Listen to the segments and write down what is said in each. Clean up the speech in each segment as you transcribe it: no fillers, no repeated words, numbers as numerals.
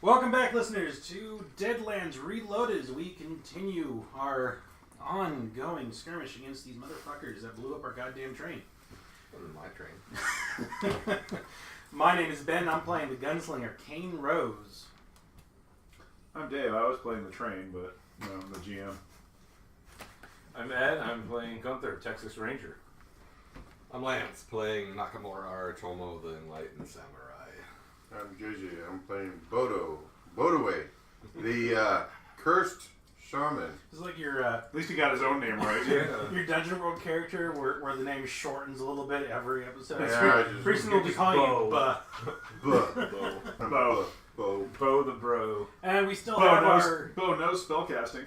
Welcome back, listeners, to Deadlands Reloaded as we continue our ongoing skirmish against these motherfuckers that blew up our goddamn train. That was my train. My name is Ben. I'm playing the gunslinger, Kane Rose. I'm Dave. I was playing the train, but I'm the GM. I'm Ed. I'm playing Gunther, Texas Ranger. I'm Lance, playing Nakamura Aratomo, the Enlightened Samurai. I'm JJ. I'm playing Bodaway, the cursed shaman. It's like your At least he got his own name right. your Dungeon World character where the name shortens a little bit every episode. Yeah, Recently we'll be calling you Buh. Bo the Bro. And we still have our... Bo knows spellcasting.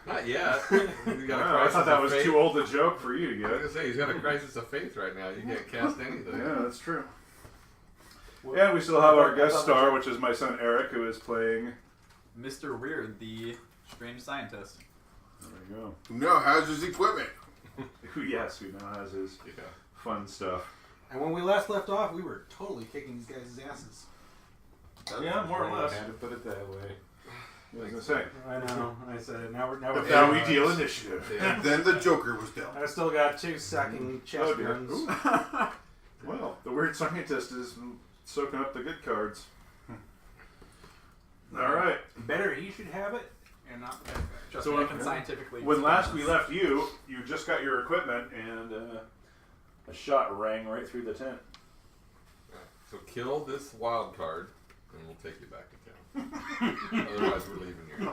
Not yet. He's got a I crisis thought that of was faith. too old a joke for you to I was get. going to say, he's got a crisis of faith right now. You can't cast anything. Yeah, that's true. And we still have our guest star, which is my son Eric, who is playing... Mr. Weird, the strange scientist. There you go. Who now has his equipment? Who now has his fun stuff. And when we last left off, we were totally kicking these guys' asses. Yeah, more or less. I had to put it that way. I was going to say. I know. I said it. Now we're Now we deal initiative. And then the Joker was dealt. I still got 2 sacking chest dear. guns. Ooh. Well, the weird scientist is soaking up the good cards. All right. Better he should have it, and not the bad guy. Just So, making scientifically. When last we left you, you just got your equipment, and a shot rang right through the tent. So kill this wild card, and we'll take you back to town. Otherwise, we're leaving here.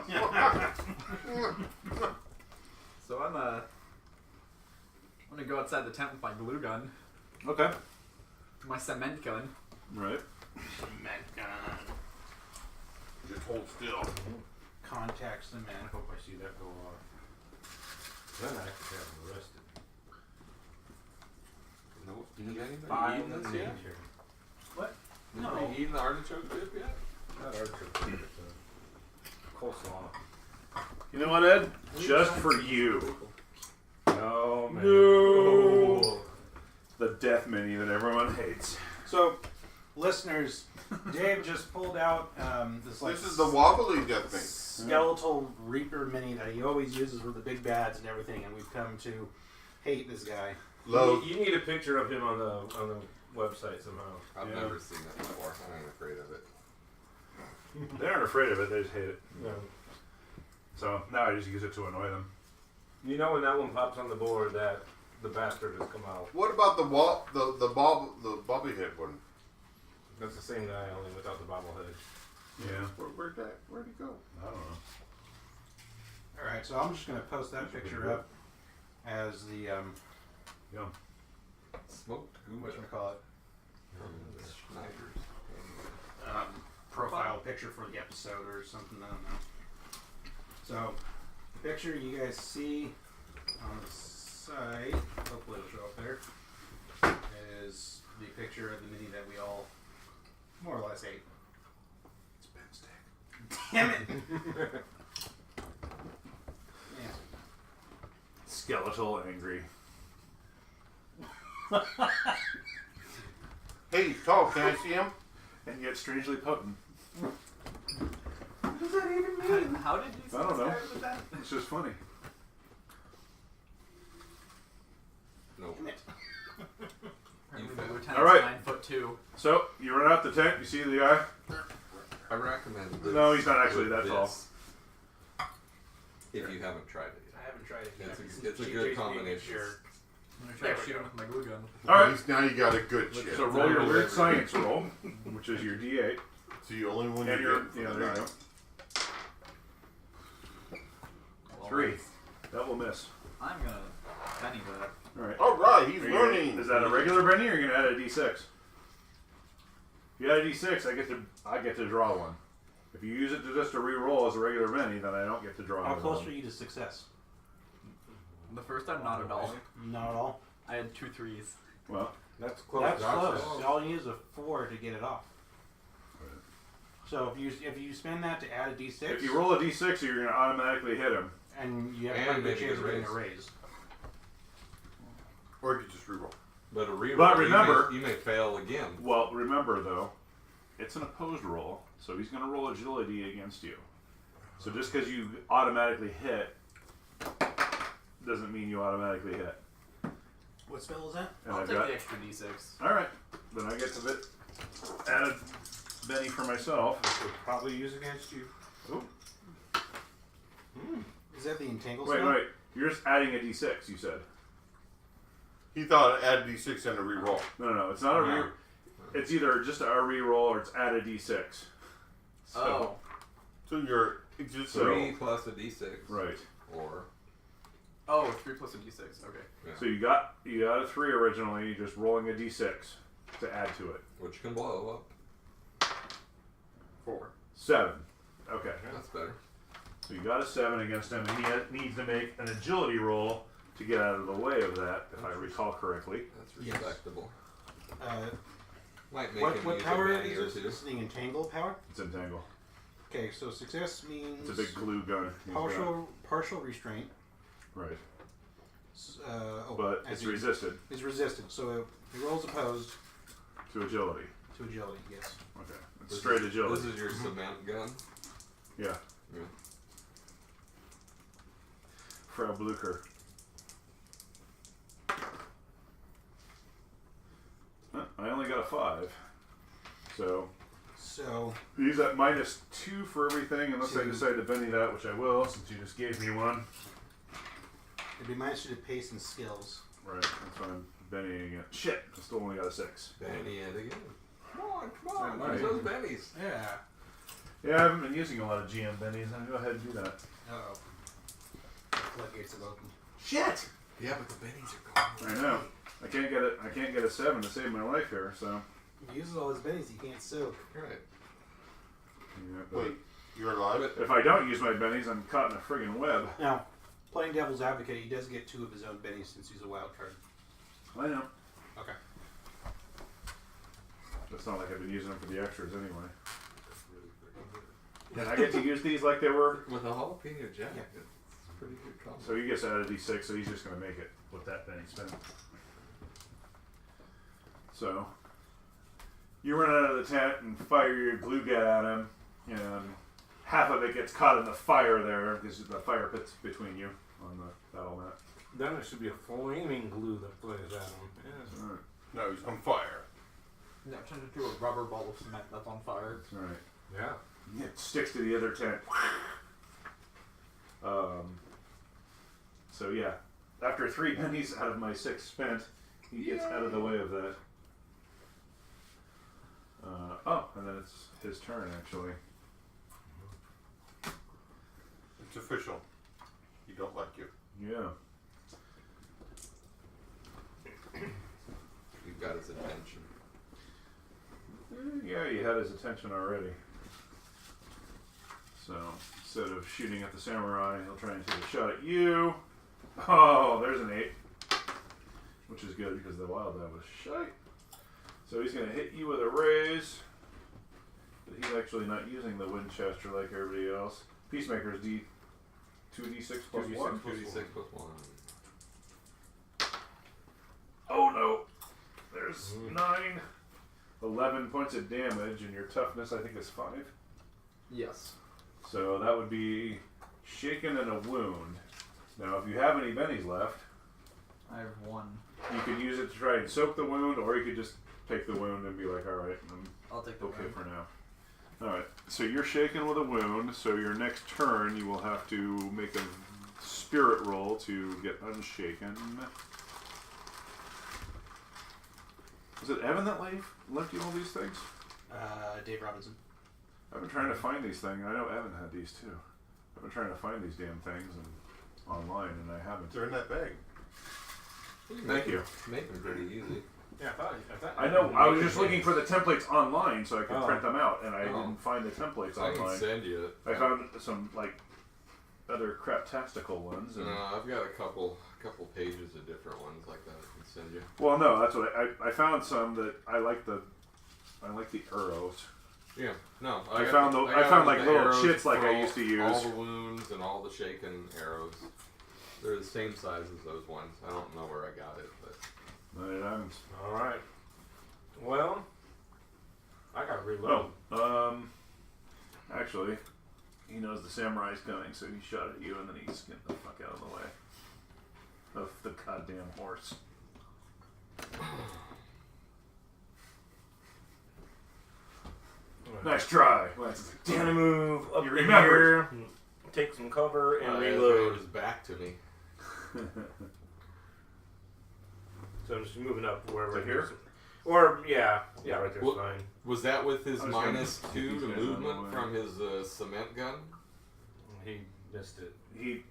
So I'm gonna go outside the tent with my glue gun, Okay. my cement gun. Right. Cement gun. Just hold still. Contacts the I man. hope I see that go off. Then I could have him arrested. No, you need anything? By You eaten the this yet? nature. What? You No. eaten the artichoke dip yet? Not artichoke, it's coleslaw. You know what, Ed? Just for you. No, man. No. The death menu that everyone hates. So, listeners, Dave just pulled out this like This is the wobbly death thing. skeletal Reaper mini that he always uses with the big bads and everything, and we've come to hate this guy. Love. You need a picture of him on the website somehow. I've Yeah. never seen that before. I'm afraid of it. They aren't afraid of it, they just hate it. No. So now I just use it to annoy them. You know when that one pops on the board that the bastard has come out. What about the bobby head one? That's the same guy, only without the bobblehead. Yeah. Where'd he go? I don't know. Alright, so I'm just going to post that picture up as the, Yeah. Smoked whatchamacallit, from the Schneiders. profile picture for the episode or something, I don't know. So, the picture you guys see on the side, hopefully it'll show up there, is the picture of the mini that we all more or less ate. It's Ben's dick. Damn it! Yeah. Skeletal angry. Hey, he's tall. Can I see him? And yet strangely potent. What does that even mean? How did you see I don't this know. guy with that? It's just funny. Nope. Damn it. Apparently the failed. lieutenant's All right. 9'2". So, you run out the tent, you see the guy? I recommend this. No, he's not actually that with tall. this, if you haven't tried it yet. I haven't tried it yet. It's a good combination. Sure. I'm gonna try There to we shoot go. him with my glue gun. Alright. At least now you got a good chip. So roll your weird science roll, which is your D8. It's the only one And you your, get for yeah, the there you night. go. 3. That will miss. I'm gonna Benny that. Alright. All right, he's Are you- learning. Is that a regular Benny, or are you gonna add a D6? If you add a D6, I get to draw one. If you use it to just to re-roll as a regular Benny, then I don't get to draw How another close one. are you to success? The first time, not at all. Not at all. I had 2 3s. Well, That's close. That's Josh close. said. All you need is a 4 to get it off. Right. So if you spend that to add a D6, if you roll a D6, you're gonna automatically hit him. and you have a And pretty good maybe chance of get a getting a raise. Or you could just reroll. But a reroll. But remember- you may fail again. Well, remember though, it's an opposed roll, so he's going to roll agility against you. So just because you automatically hit doesn't mean you automatically hit. What spell is that? And I'll I've take got, the extra d6. all right, then I get to add a Benny for myself. Would probably use against you. Ooh. Is that the entangle Wait, spell? wait. You're just adding a d6, you said. He thought add d6 and a reroll. No. It's not a No. re. It's either just a reroll or it's add a d6. So, Oh. So you're just 3 plus a d6. Right. Or Oh, 3 plus a d6. Okay. yeah, So you got a 3 originally. You're just rolling a d6 to add to it. which can blow up. 4. 7. Okay. That's better. So you got a 7 against him, and he needs to make an agility roll to get out of the way of that, if I recall correctly. That's Yes. respectable. Uh, Might make what him what use power a Benny is or this? two. This is the entangle power? It's entangle. Okay, so success means It's a big glue gun. he's got. partial restraint. Right. as But it's in- resisted It's resisted, so he rolls opposed to agility. to agility. Yes. Okay. It's straight agility. This is your cement gun. Yeah. Yeah. Frau Blucher. I only got a 5. So So he's at -2 for everything, unless I Two. decide to Benny that, which I will, since you just gave me one. it'd be -2 to pace and skills. Right, that's why I'm Bennying it. Shit, I still only got a 6. Benny it again. Come on, Right. use those bennies. Yeah. Yeah, I haven't been using a lot of GM Bennies. I'm gonna go ahead and do that. Uh-oh. Floodgates have opened. Shit! Yeah, but the bennies are gone. I know. I can't get a 7 to save my life here, so. If he uses all his bennies, he can't soak. Right. Yeah, but Wait, you're alive? if I don't use my bennies, I'm caught in a friggin' web. Now, playing devil's advocate, he does get 2 of his own bennies since he's a wild card. I know. Okay. It's not like I've been using them for the extras anyway. And I get to use these like they were. With a jalapeno jack, Yeah. it's pretty good combo. So he gets out of D6, so he's just going to make it with that Benny spent. So you run out of the tent and fire your glue gun at him, and half of it gets caught in the fire there because the fire pit's between you on the battle mat. Then it should be a flaming glue that plays at him. Yes. All right. No, he's on fire. No, turns into a rubber ball of cement that's on fire. All right. Yeah. It sticks to the other tent. So yeah, after 3 pennies out of my 6 spent, he gets out of the way of that. Oh, and then it's his turn actually. It's official. He don't like you. Yeah. You've got his attention. Yeah, he had his attention already. So instead of shooting at the samurai, he'll try and take a shot at you. Oh, there's an 8. Which is good because the wild die was shite. So he's going to hit you with a raise. But he's actually not using the Winchester like everybody else. Peacemaker's 2d6 plus 1. 2d6 plus 1. Oh no! There's 9. 11 points of damage, and your toughness I think is 5. Yes. So that would be shaken and a wound. Now if you have any bennies left, I have 1. you could use it to try and soak the wound, or you could just take the wound and be like, alright, I'm I'll take the okay wound. for now. Alright, so you're shaken with a wound, so your next turn you will have to make a spirit roll to get unshaken. Was it Evan that left you all these things? Dave Robinson. I've been trying to find these things. I know Evan had these too. I've been trying to find these damn things online, and I haven't. They're in that bag. Thank you. Make them pretty easy. Yeah, I know. I was just looking for the templates online so I could Oh. print them out, and I Oh. didn't find the templates So I can online. send you it. I found some like other crap-tastical ones. And, No, I've got a couple pages of different ones like that I can send you. well, no, that's what I found some that I like the arrows. Yeah, no. I got found the- the- I I got found, the like, little arrows chits like for I all- used to use. All the wounds and all the shaken arrows. They're the same size as those ones. I don't know where I got it, but No, it happens. All right. Well, I got reload. Actually, he knows the samurai's coming, so he shot at you, and then he skinned the fuck out of the way of the goddamn horse. Nice try. Gonna move up You in remembered. here, take some cover, and He reload. his back to me. So I'm just moving up wherever To here? Or yeah, right there's Well- fine. Was that with his I was gonna- -2 he's to gonna run movement away. from his cement gun? He missed it.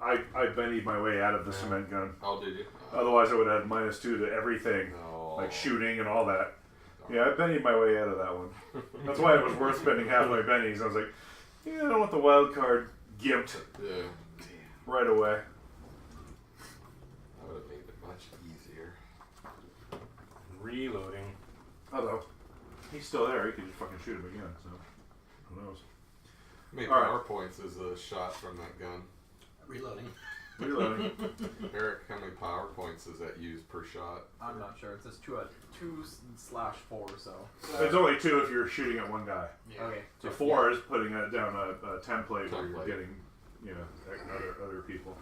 I bennied my way out of the cement gun. How did you? Otherwise, I would have had -2 to everything, No. like shooting and all that. Yeah, I bennied my way out of that one. That's why it was worth spending half my bennies. I was like, yeah, I don't want the wild card gimped Yeah. right away. That would have made it much easier. Reloading. Although, he's still there. You could just fucking shoot him again, so who knows. How many All right. power points is a shot from that gun? Reloading. Reloading. Eric, how many power points does that use per shot? I'm not sure. It says 2/4, so. It's only 2 if you're shooting at one guy. Yeah. Okay. So 4 is putting it down a template where you're Template. getting, other people.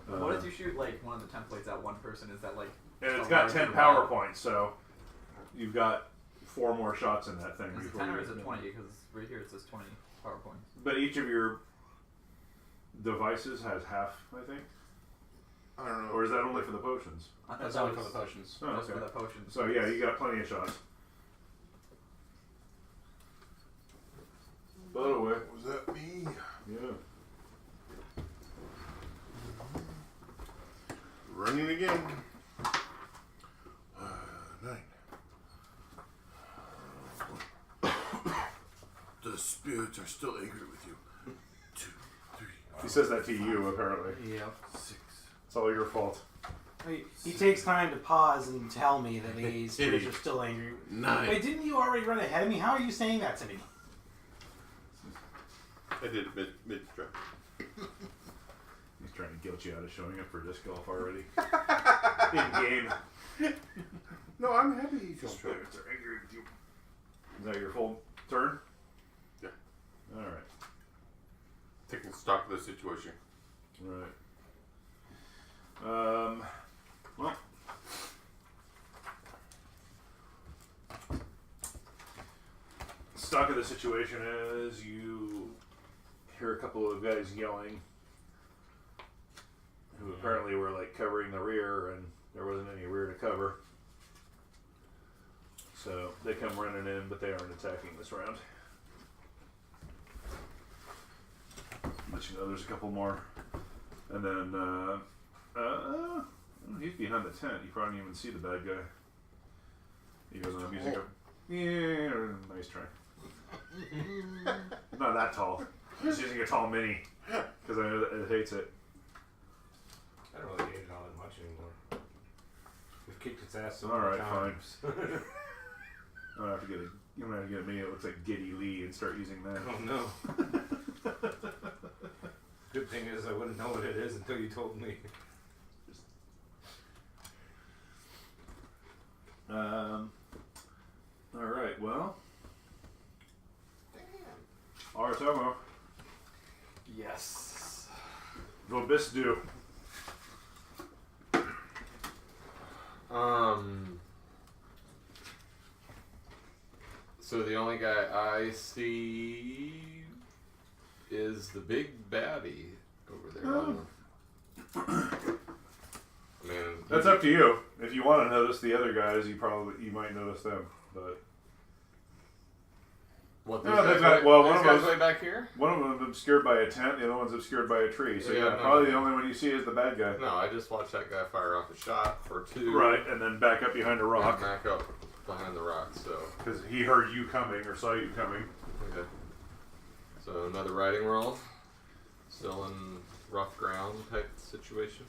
What if you shoot like one of the templates at one person? Is that like? And it's a got larger 10 round? power points, so you've got 4 more shots in that thing. Is it before 10 or you is get it done. 20? Because right here it says 20 power points. But each of your devices has half, I think. I don't know. Or is that only for the potions? I thought That's that only for was the potions. Oh, just for okay. the potions. So yeah, you got plenty of shots. By the way, Was that me? yeah. Running again. 9. The spirits are still angry with you. 2, 3, He says that to you, apparently. Yeah. 6. It's all your fault. He takes time to pause and tell me that these spirits are still angry. 9. Wait, didn't you already run ahead of me? How are you saying that to me? I did it mid-strike. He's trying to guilt you out of showing up for disc golf already. In game. No, I'm happy you The don't show. spirits are angry with you. Is that your full turn? Yeah. Alright. Taking stock of the situation. Right. Well. Stock of the situation is you hear a couple of guys yelling who apparently were like covering the rear and there wasn't any rear to cover. So they come running in, but they aren't attacking this round. Let you know there's a couple more. And then, he's behind the tent. You probably didn't even see the bad guy. He goes on music. Yeah, nice try. Not that tall. Just using a tall mini. Because I know that it hates it. I don't really hate it all that much anymore. We've kicked its ass so All many right, times. I'm gonna have to get a, I'm gonna have to get a mini that looks like Giddy Lee and start using that. Oh no. Good thing is I wouldn't know what it is until you told me. Alright, well. Aratomo. Yes. Vobis do. So the only guy I see is the big baddie over there. Oh. I mean, That's up to you. If you want to notice the other guys, you might notice them. But What? No, Those they've guys, got- way, well, those one of guys those- way back here? one of them is obscured by a tent, the other one's obscured by a tree. So Yeah, yeah, no. probably the only one you see is the bad guy. No, I just watched that guy fire off a shot for 2. Right, and then back up behind a And rock back up behind the rock. So because he heard you coming or saw you coming. okay. So another riding roll. Still in rough ground type situation.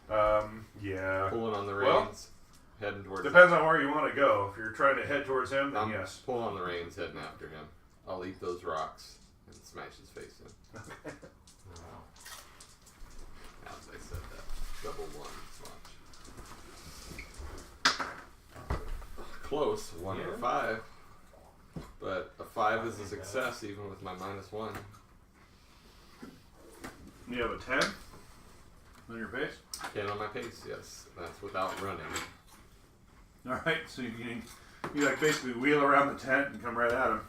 Yeah. Pulling on the Well, reins, heading towards. Depends on where you want to go. If you're trying to head towards him, then I'm yes. pulling on the reins, heading after him. I'll eat those rocks and smash his face in. As I said that, double one. Watch. Close, 1 or 5, but a 5 5 is a success even with my -1. You have a 10 on your pace? 10 on my pace, yes. That's without running. Alright, so you like basically wheel around the tent and come right at him.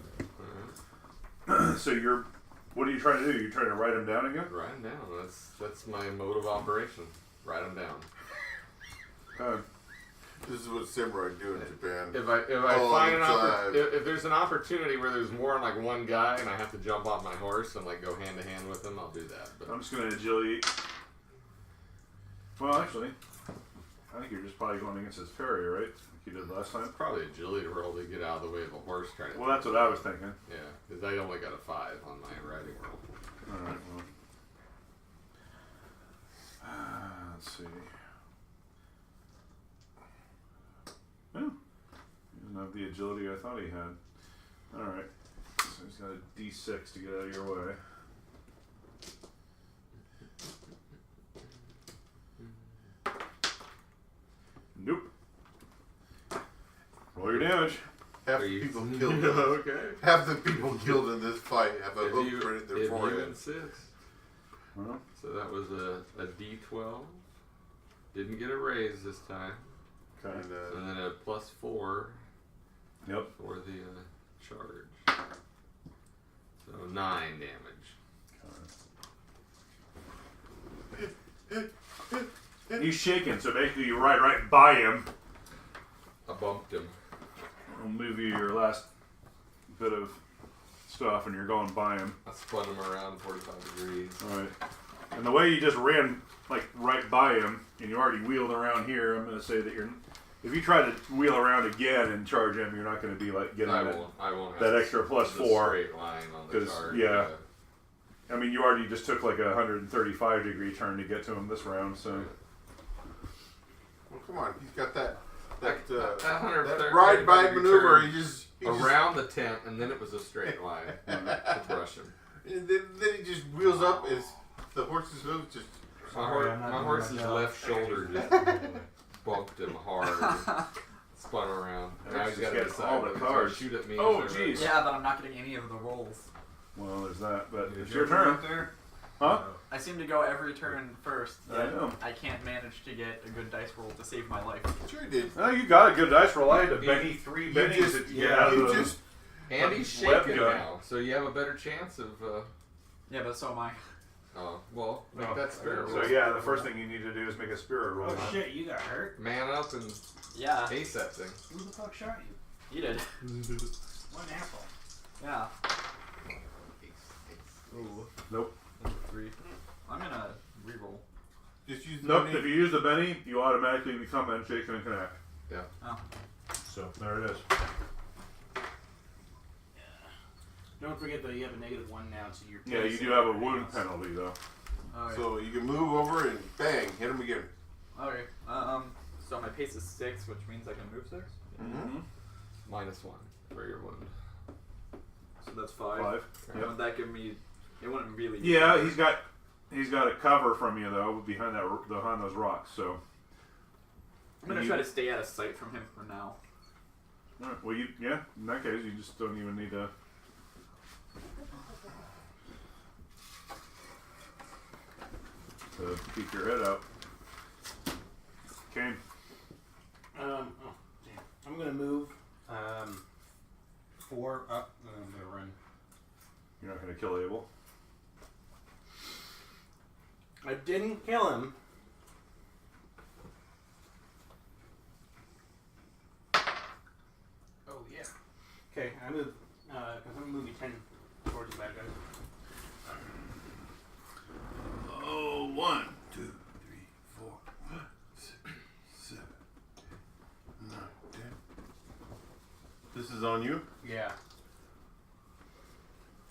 So what are you trying to do? You're trying to write him down again? Write them down. That's my mode of operation. Write them down. This is what samurai do in Japan. If I All find the an time. opportunity, if there's an opportunity where there's more than like one guy and I have to jump off my horse and like go hand to hand with him, I'll do that. But I'm just going to agility. Well, actually, I think you're just probably going against his parry, right? Like you did last time? probably agility roll to get out of the way of a horse trying to. Well, that's what I was thinking. Yeah, because I only got a 5 on my riding roll. Alright, well. Let's see. Oh, he doesn't have the agility I thought he had. Alright. So he's got a D6 to get out of your way. Nope. Roll your damage. Half Are the you- people killed. Okay. Half the people killed in this fight have a If hook you, right at their if you forehead. and 6. Well, So that was a D12. Didn't get a raise this time. okay. And then a +4 Yep. for the charge. So 9 damage. He's shaking, so basically you ride right by him. I bumped him. I'll move you your last bit of stuff, and you're going by him. I spun him around 45 degrees. Alright. And the way you just ran, like, right by him, and you already wheeled around here, I'm going to say that if you try to wheel around again and charge him, you're not going to be, like, getting I that. won't have that the- extra plus the 4, straight line on the 'cause, charge. yeah. I mean, you already just took, like, a 135-degree turn to get to him this round, so. Well, come on, he's got that That 130 ride by degree maneuver. turn He just around the tent, and then it was a straight line to brush him. and then he just wheels up. As the horse's hooves just. Sorry, I'm not My doing horse's my job. left shoulder just bumped him hard. Spun around. Now Eric's he's just got to getting decide all the whether he's gonna cards. shoot at me. Oh, or- jeez. Yeah, but I'm not getting any of the rolls. Well, there's that, but Is it's your turn. up there? Huh? I seem to go every turn first. I know. I can't manage to get a good dice roll to save my life. Sure he did. Oh, you got a good dice roll. I had to You- Benny 3 you bennies just- to get out of You the... just. And he's Web shaking gun. now, so you have a better chance of. Yeah, but so am I. Oh, well, make Oh, that spirit So roll. yeah, the first thing you need to do is make a spirit roll. Oh shit, you got hurt? Man up and Yeah, ace that thing. Who the fuck shot you? you did. What an asshole. Yeah. Ace. Ooh. Nope. Number 3. I'm gonna reroll. Just use the Nope, money. if you use the Benny, you automatically become unshaken and connect. Yeah. Oh. So, there it is. Don't forget that you have a -1 now, so you're. Yeah, you do have a wound penalty, though. Okay. So you can move over and bang, hit him again. Okay. So my pace is 6, which means I can move 6. Mm-hmm. -1 for your wound. So that's 5. 5. Yep. Would that give me? It wouldn't really. Yeah, he's got a cover from you, though, behind those rocks, so... I'm gonna try to stay out of sight from him for now. Alright, well, in that case, you just don't even need to... to keep your head out. Kane. Oh, damn. I'm gonna move 4 up, and I'm gonna run. You're not going to kill Abel. I didn't kill him. Oh yeah. Okay, I move. I'm gonna move you 10 towards the bad guys. Oh, 1, 2, 3, 4, 5, 6, 7, 8, 9, 10. This is on you? Yeah.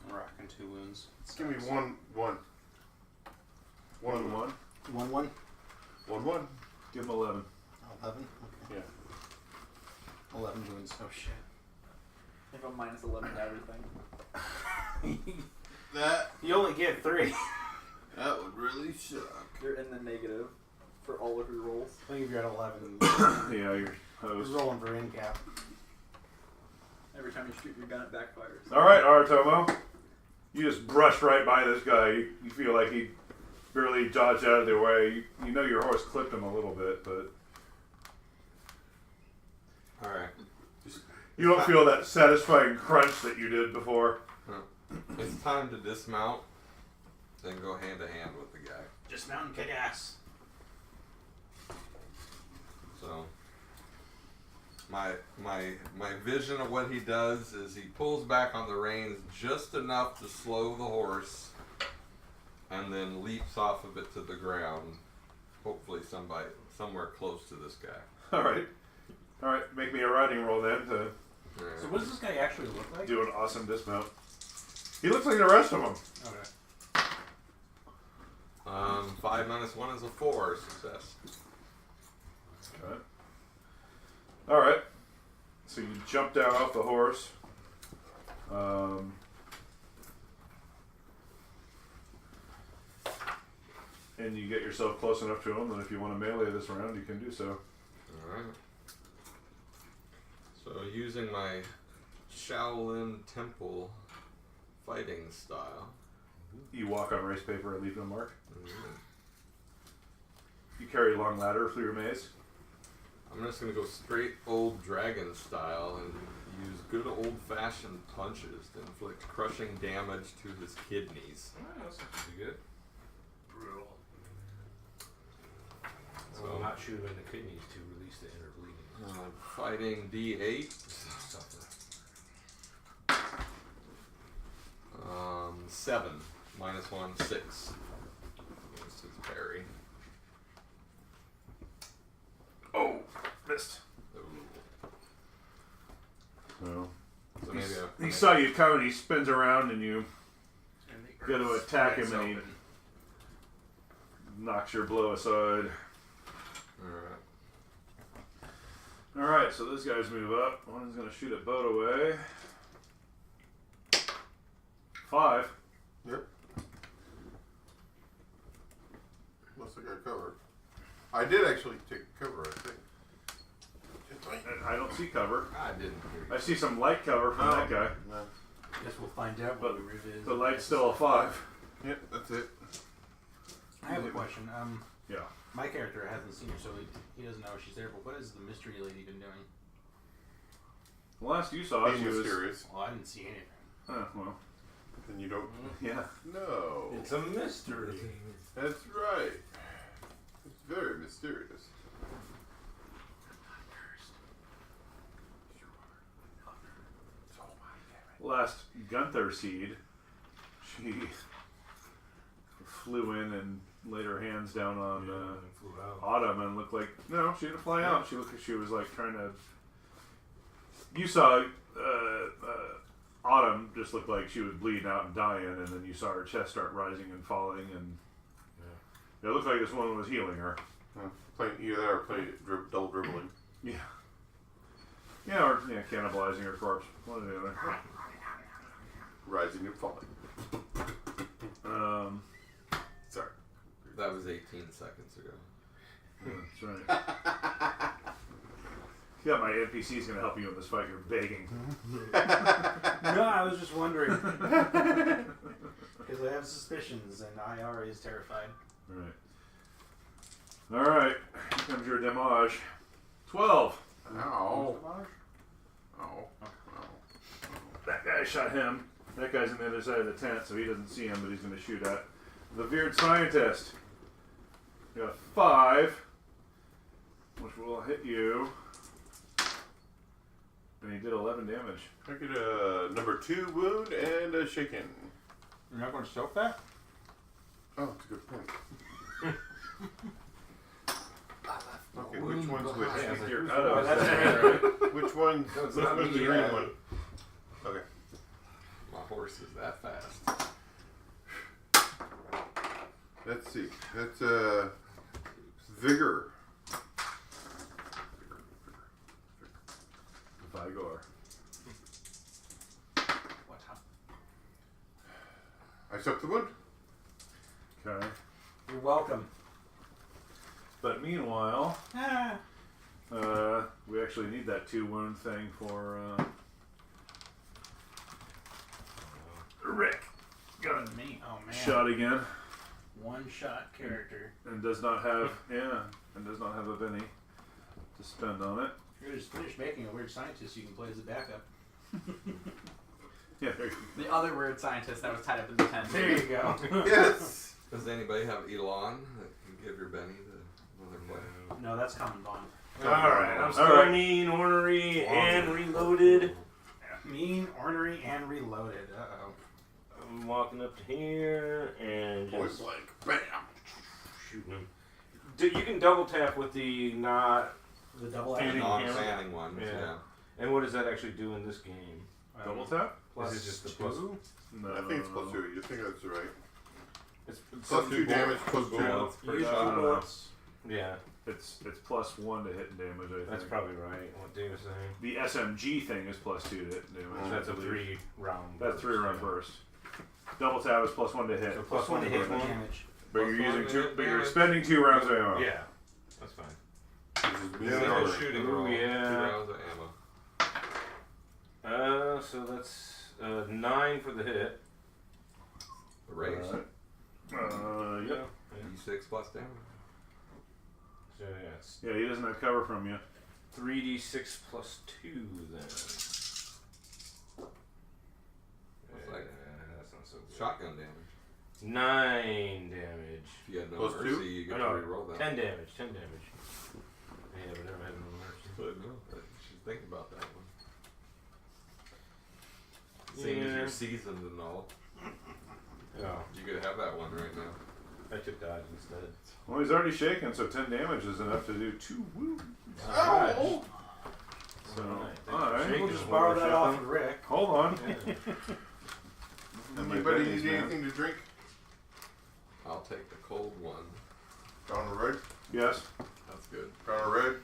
I'm rocking 2 wounds. Give me 1, 1. 1, 1. 1-1. 1-1. 1, 1. Give him 11. 11. Okay. Yeah. 11 wounds. Oh shit. If I'm -11 to everything. That You only get 3. would really suck. You're in the negative for all of your rolls. I think if you're at 11, Yeah, you're we're host. rolling for in cap. Every time you shoot your gun, it backfires. All right, Aratomo. You just brushed right by this guy. You feel like he barely dodged out of the way. You know your horse clipped him a little bit, but Alright. you don't feel that satisfying crunch that you did before. It's time to dismount, then go hand to hand with the guy. Just mount and kick ass. So my vision of what he does is he pulls back on the reins just enough to slow the horse, and then leaps off of it to the ground. Hopefully somewhere close to this guy. All right. Make me a riding roll then to So what does this guy actually look like? do an awesome dismount. He looks like the rest of them. Okay. 5 minus 1 is a 4. Success. Okay. All right. So you jump down off the horse. And you get yourself close enough to him, and if you want to melee this round, you can do so. Alright. So using my Shaolin Temple fighting style. You walk on race paper and leave no mark. You carry a long ladder through your maze. I'm just gonna go straight old dragon style and use good old fashioned punches to inflict crushing damage to his kidneys. That's pretty good. Brutal. So I'm not shooting in the kidneys to release the inner bleeding. Fighting D8. Suffer. 7 minus 1, 6. Against his parry. Oh, missed. Ooh. So So maybe he saw you coming. He spins around, and you go to attack him, and he knocks your blow aside. Alright. All right, so those guys move up. One is going to shoot a boat away. 5. Yep. Must have got cover. I did actually take cover, I think. And I don't see cover. I didn't hear I see some light cover from that guy, No. Guess we'll find out but what we revisit. the light's still a 5. Yep, that's it. I have a question. Yeah. My character hasn't seen her, so he doesn't know she's there. But what has the mystery lady been doing? The last you saw, Being she was. mysterious. Well, I didn't see anything. Well, And you don't. yeah. No. It's a mystery. That's right. It's very mysterious. Last Gunther seed, she flew in and laid her hands down on Flew out. Autumn and looked like she didn't fly out. She looked like she was like trying to. You saw Autumn just looked like she was bleeding out and dying, and then you saw her chest start rising and falling, and it looked like this woman was healing her. Playing either that or play double dribbling. Yeah. Yeah, or cannibalizing her corpse. One or the other. Rising and falling. Sorry. That was 18 seconds ago. That's right. Yeah, my NPC's gonna help you in this fight. You're begging. No, I was just wondering. Because I have suspicions, and IR is terrified. All right. Here comes your damage. 12. Ow. Ow. That guy shot him. That guy's on the other side of the tent, so he doesn't see him, but he's going to shoot at the Veered Scientist. You got a 5, which will hit you. And he did 11 damage. I get a number 2 wound and a shaken. You're not going to soak that? Oh, that's a good point. Okay, which one's which? You're out of that's it. right. Which one? No, it's Which not one's the me, green yeah. one? Okay. My horse is that fast. Let's see. That's vigor. Vigor. What time? I soak the wound. Okay. You're welcome. But meanwhile, Ah. we actually need that 2 wound thing for man. shot again. One shot character. And does not have a penny to spend on it. If you're just finished making a weird scientist, you can play as a backup. Yeah, there you The other weird scientist that was tied up in the tent. There you go. Yes. Does anybody have Elon that can give your Benny to another player? No, that's common bond. Alright, I'm All still right. mean, ornery, and reloaded. Mean, ornery, and reloaded. Uh-oh. I'm walking up to here and Point just blank. Bam. shooting him. You can double tap with the not. The double Fanning action. Non-fanning ones, Yeah. yeah. And what does that actually do in this game? Double tap? Is it just the plus? two? No. I think it's plus 2. You think that's right. It's Plus 2 damage, plus Two 2. bullets per Use shot. two bullets. Yeah, It's plus 1 to hit damage, I think. that's probably right. What Dave was saying. The SMG thing is plus 2 to hit damage. That's I a believe. 3-round. That's 3-round burst. Double tap is plus 1 to hit. So Plus one to hit one. damage. But Plus you're one using to 2. hit But you're damage. expending 2 rounds of ammo. Yeah, that's fine. Yeah, Single alright. shooting Ooh, roll, yeah. 2 rounds of ammo. So that's 9 for the hit. The raise. Yeah. D6 plus damage. So yeah, it's Yeah, he doesn't have cover from you. 3d6 plus 2 then. like That's not so good. Shotgun damage. 9 damage. If you had no Plus mercy, two? you Oh, get no, to reroll that. 10 damage. 10 damage. Yeah, but never had no mercy. But no, you should think about that one. Seeing as Yeah. you're seasoned and all, Oh, you could have that one right now. I took dodge instead. Well, he's already shaken, so 10 damage is enough to do 2 wounds. Ow! So, Alright, thanks for alright. shaking We'll us just while borrow we're that off shuffling. of Rick. Hold on. Anybody Bennies, need man. anything to drink? I'll take the cold one. Crown of red? Yes. That's good. Crown of red?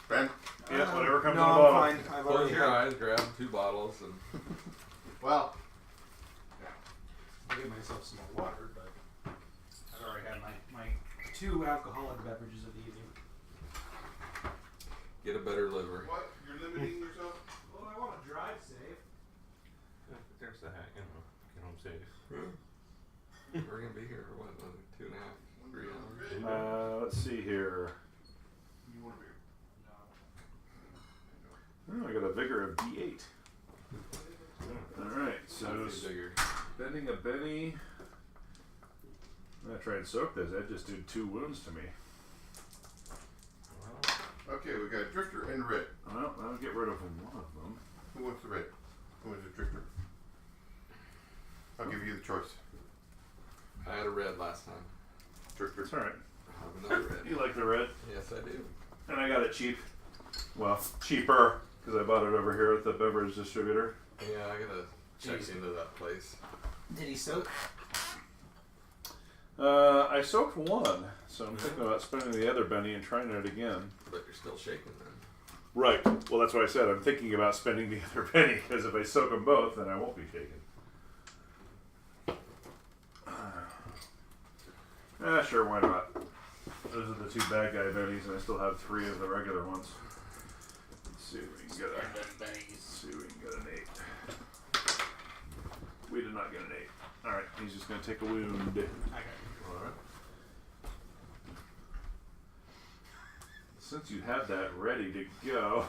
Ben? Yeah, whatever comes no, in the I'm bottle. fine. I've Close already your had. eyes, grab 2 bottles, and Well, I'll give myself some more water, but I've already had my 2 alcoholic beverages of the evening. get a better liver. what? You're limiting yourself? Well, I want to drive safe. Yeah, there's the hat, get home safe. We're gonna be here for what, another 2.5, 3 hours? Let's see here. You want a beer? Oh, I got a vigor of D8. Alright, so Not too bigger. spending a Benny. I'm gonna try and soak this. That just did 2 wounds to me. Well, Okay, we got Drifter and Red. Well, I'll get rid of one of them. Who wants the red? Who wants the Drifter? I'll give you the choice. I had a red last time. Drifter. It's alright. I'll have another red. You like the red? Yes, I do. And I got it cheap. Well, cheaper, because I bought it over here at the beverage distributor. Yeah, I gotta check Jeez. into that place. Did he soak? I soaked 1, so I'm thinking about spending the other Benny and trying it again. But you're still shaking then. Right. Well, that's why I said I'm thinking about spending the other Benny, because if I soak them both, then I won't be shaken. Sure, why not? Those are the 2 bad guy Bennies, and I still have 3 of the regular ones. Let's see if we can get an 8. We did not get an 8. Alright, he's just going to take a wound. I got it. Alright. Since you have that ready to go.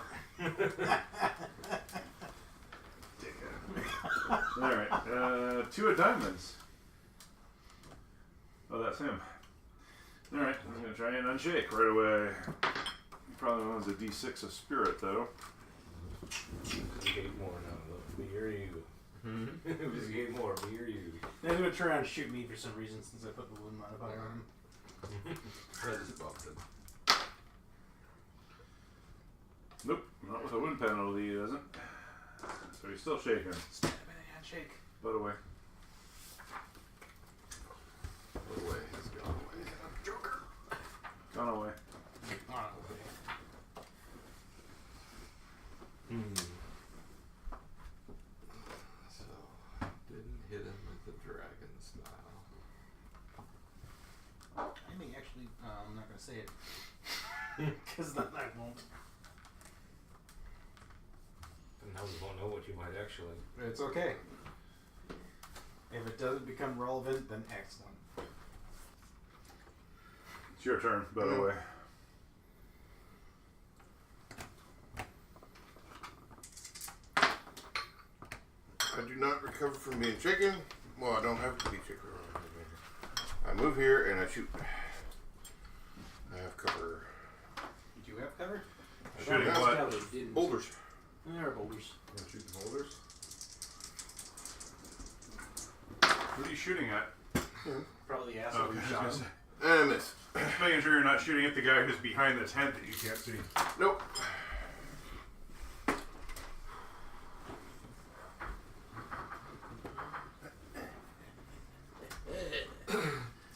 Alright, 2 of diamonds. Oh, that's him. Alright, I'm going to try and unshake right away. He probably wants a d6 of spirit, though. you get more now, look. Me or you. Just get more, me or you. He's gonna turn around and shoot me for some reason since I put the wound modifier on him. I just bumped it. Nope, not with a wound penalty, he doesn't. So he's still shaking. Stand up and handshake. Butt away. Go away. It's gone away. Joker. Gone away. Oh, okay. So, didn't hit him with the dragon style. I may actually, I'm not gonna say it. Because then I won't. And now we won't know what you might actually. It's okay. If it doesn't become relevant, then excellent. It's your turn, by the way. I do not recover from being shaken. Well, I don't have to be shaken. I move here and I shoot. I have cover. You do have cover? Shooting Yeah. what? No, you didn't. Boulders. There are boulders. You want to shoot the boulders? What are you shooting at? Probably the asshole Okay, who shot him. And I miss. Just making sure you're not shooting at the guy who's behind the tent that you can't see. Nope.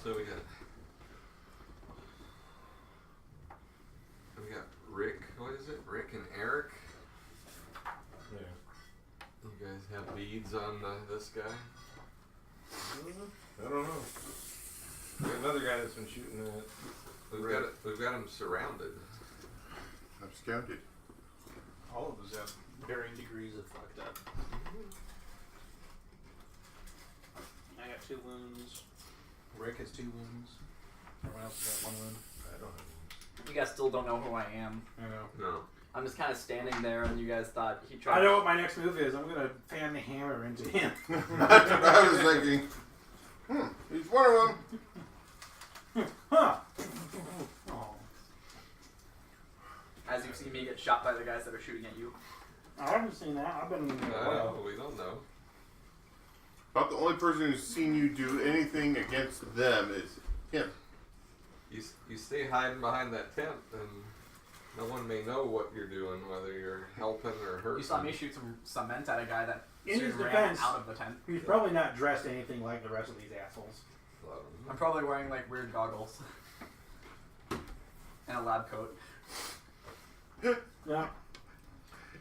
So we got Rick. What is it? Rick and Eric. Yeah. You guys have beads on this guy. I don't know. There's another guy that's been shooting at. We've got him surrounded. I'm scouted. All of us have varying degrees of fucked up. I got 2 wounds. Rick has 2 wounds. Everyone else has got 1 wound. I don't know. You guys still don't know who I am. I know. No. I'm just kind of standing there, and you guys thought he tried. I know what my next move is. I'm gonna fan the hammer into him. That's what I was thinking. He's one of them. Huh. Oh. As you see me get shot by the guys that are shooting at you. I haven't seen that. I've been in the well. We don't know. About the only person who's seen you do anything against them is him. You stay hiding behind that tent, and no one may know what you're doing, whether you're helping or hurting. You saw me shoot some cement at a guy that In soon his ran defense, out of the tent. He's probably not dressed anything like the rest of these assholes. I'm probably wearing like weird goggles and a lab coat. Yeah.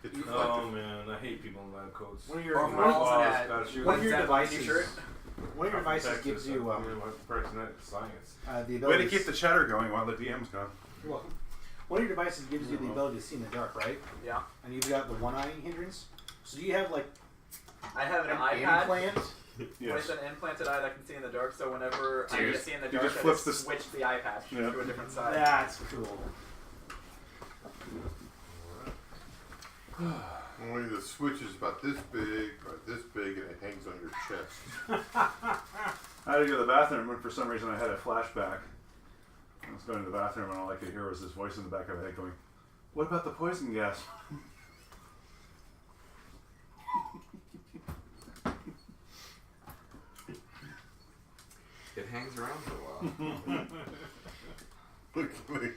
It's Oh reflective. man, I hate people in lab coats. One of your Overalls and Gotta a shoot one of them. your Zap devices. t-shirt. One of your devices gives you science. the Way ability. to keep the chatter going while the DM's gone. You're welcome. One of your devices gives you the ability to see in the dark, right? Yeah. And you've got the one eye hindrance. So do you have like I have an an iPad implant? Yes. with an implanted eye that can see in the dark, so whenever I So you need to just- see in the you dark, just I flip just the- switch the iPad Yeah. to a different side. That's cool. Only the switch is about this big, and it hangs on your chest. I had to go to the bathroom, and for some reason I had a flashback. I was going to the bathroom, and all I could hear was this voice in the back of my head going, "What about the poison gas?" It hangs around for a while. Look at me.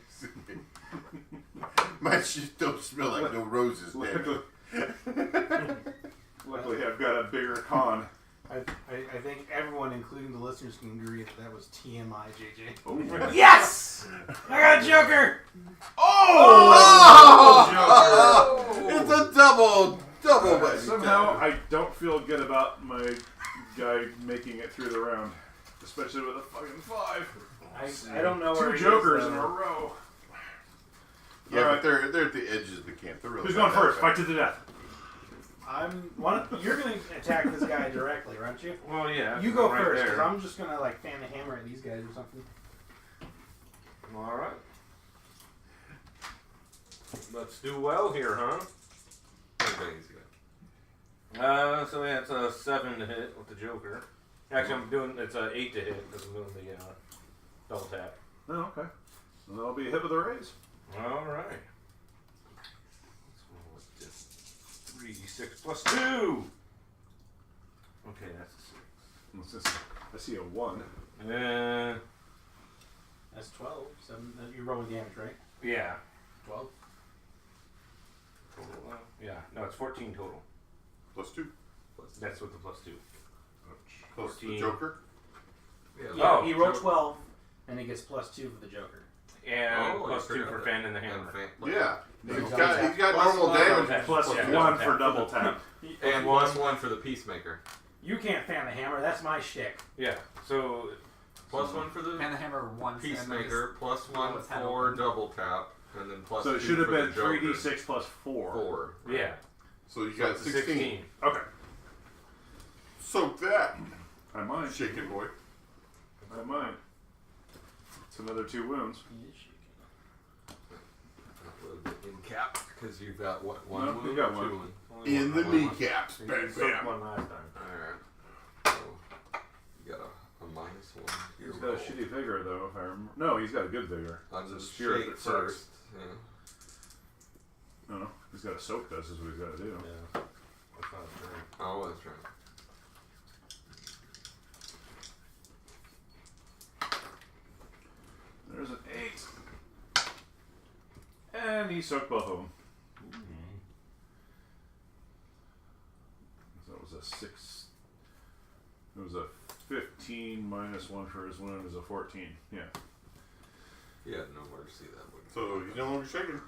My shit don't smell like no roses, Luckily, man. luckily I've got a bigger con. I think everyone, including the listeners, can agree that was TMI, JJ. Oh, Yes! I got a Joker! It's a double buddy. Somehow I don't feel good about my guy making it through the round, especially with a fucking 5. I don't know where 2 he is, jokers though. in a row. Yeah, Alright. but they're at the edges of the camp. They're really Who's not going that first? bad. Fight to the death. You're going to attack this guy directly, aren't you? Well, yeah. You go right first, because there. I'm just going to like fan the hammer at these guys or something. All right. Let's do well here, huh? Everything's good. So yeah, it's a 7 to hit with the Joker. Actually, it's a 8 to hit because I'm doing the double tap. Oh, okay. Well, that'll be a hit with a raise. All right. Let's roll with this 3d6 plus 2. Okay, that's a 6. What's this? I see a 1. That's 12. 7. You're rolling damage, right? Yeah. 12. Total, yeah. No, it's 14 total. +2. That's with the plus 2. Plus the 14. Joker. Yeah. Yeah, Oh, he rolled Joker. 12, and he gets +2 for the Joker. And Oh, plus I 2 forgot for that. Fan and the And Hammer. Yeah. He's He's got got plus normal one damage. tap. Plus Yeah, 1 double for tap. double tap. And +1 for the Peacemaker. You can't fan the hammer. That's my shtick. Yeah. So +1 for the And the hammer once. Peacemaker, And +1 it's had for open. double tap, and then +2 So it should have for the been Joker. 3d6 plus 4. 4. yeah. So you So got it's 16. 16. Okay. Soak that. I might. Shaken boy. I might. It's another 2 wounds. He is shaking. In cap, because you've got what, one No, wound you got or one. 2 wounds? Only In one. the kneecaps. You Bam, soaked bam. one last time. Alright. So, you got a -1. He's got a shitty vigor, though, if I remember. No, he's got a good vigor. I'll It's a just spirit shake that sucks. first. Yeah. No, he's got a soak dust, is what he's got to do. Yeah. That's not true. Oh, that's right. There's an 8. And he soaked both of them. So it was a 6. It was a 15 minus 1 for his wound is a 14. Yeah. He had no mercy that would. So he's no longer shaken.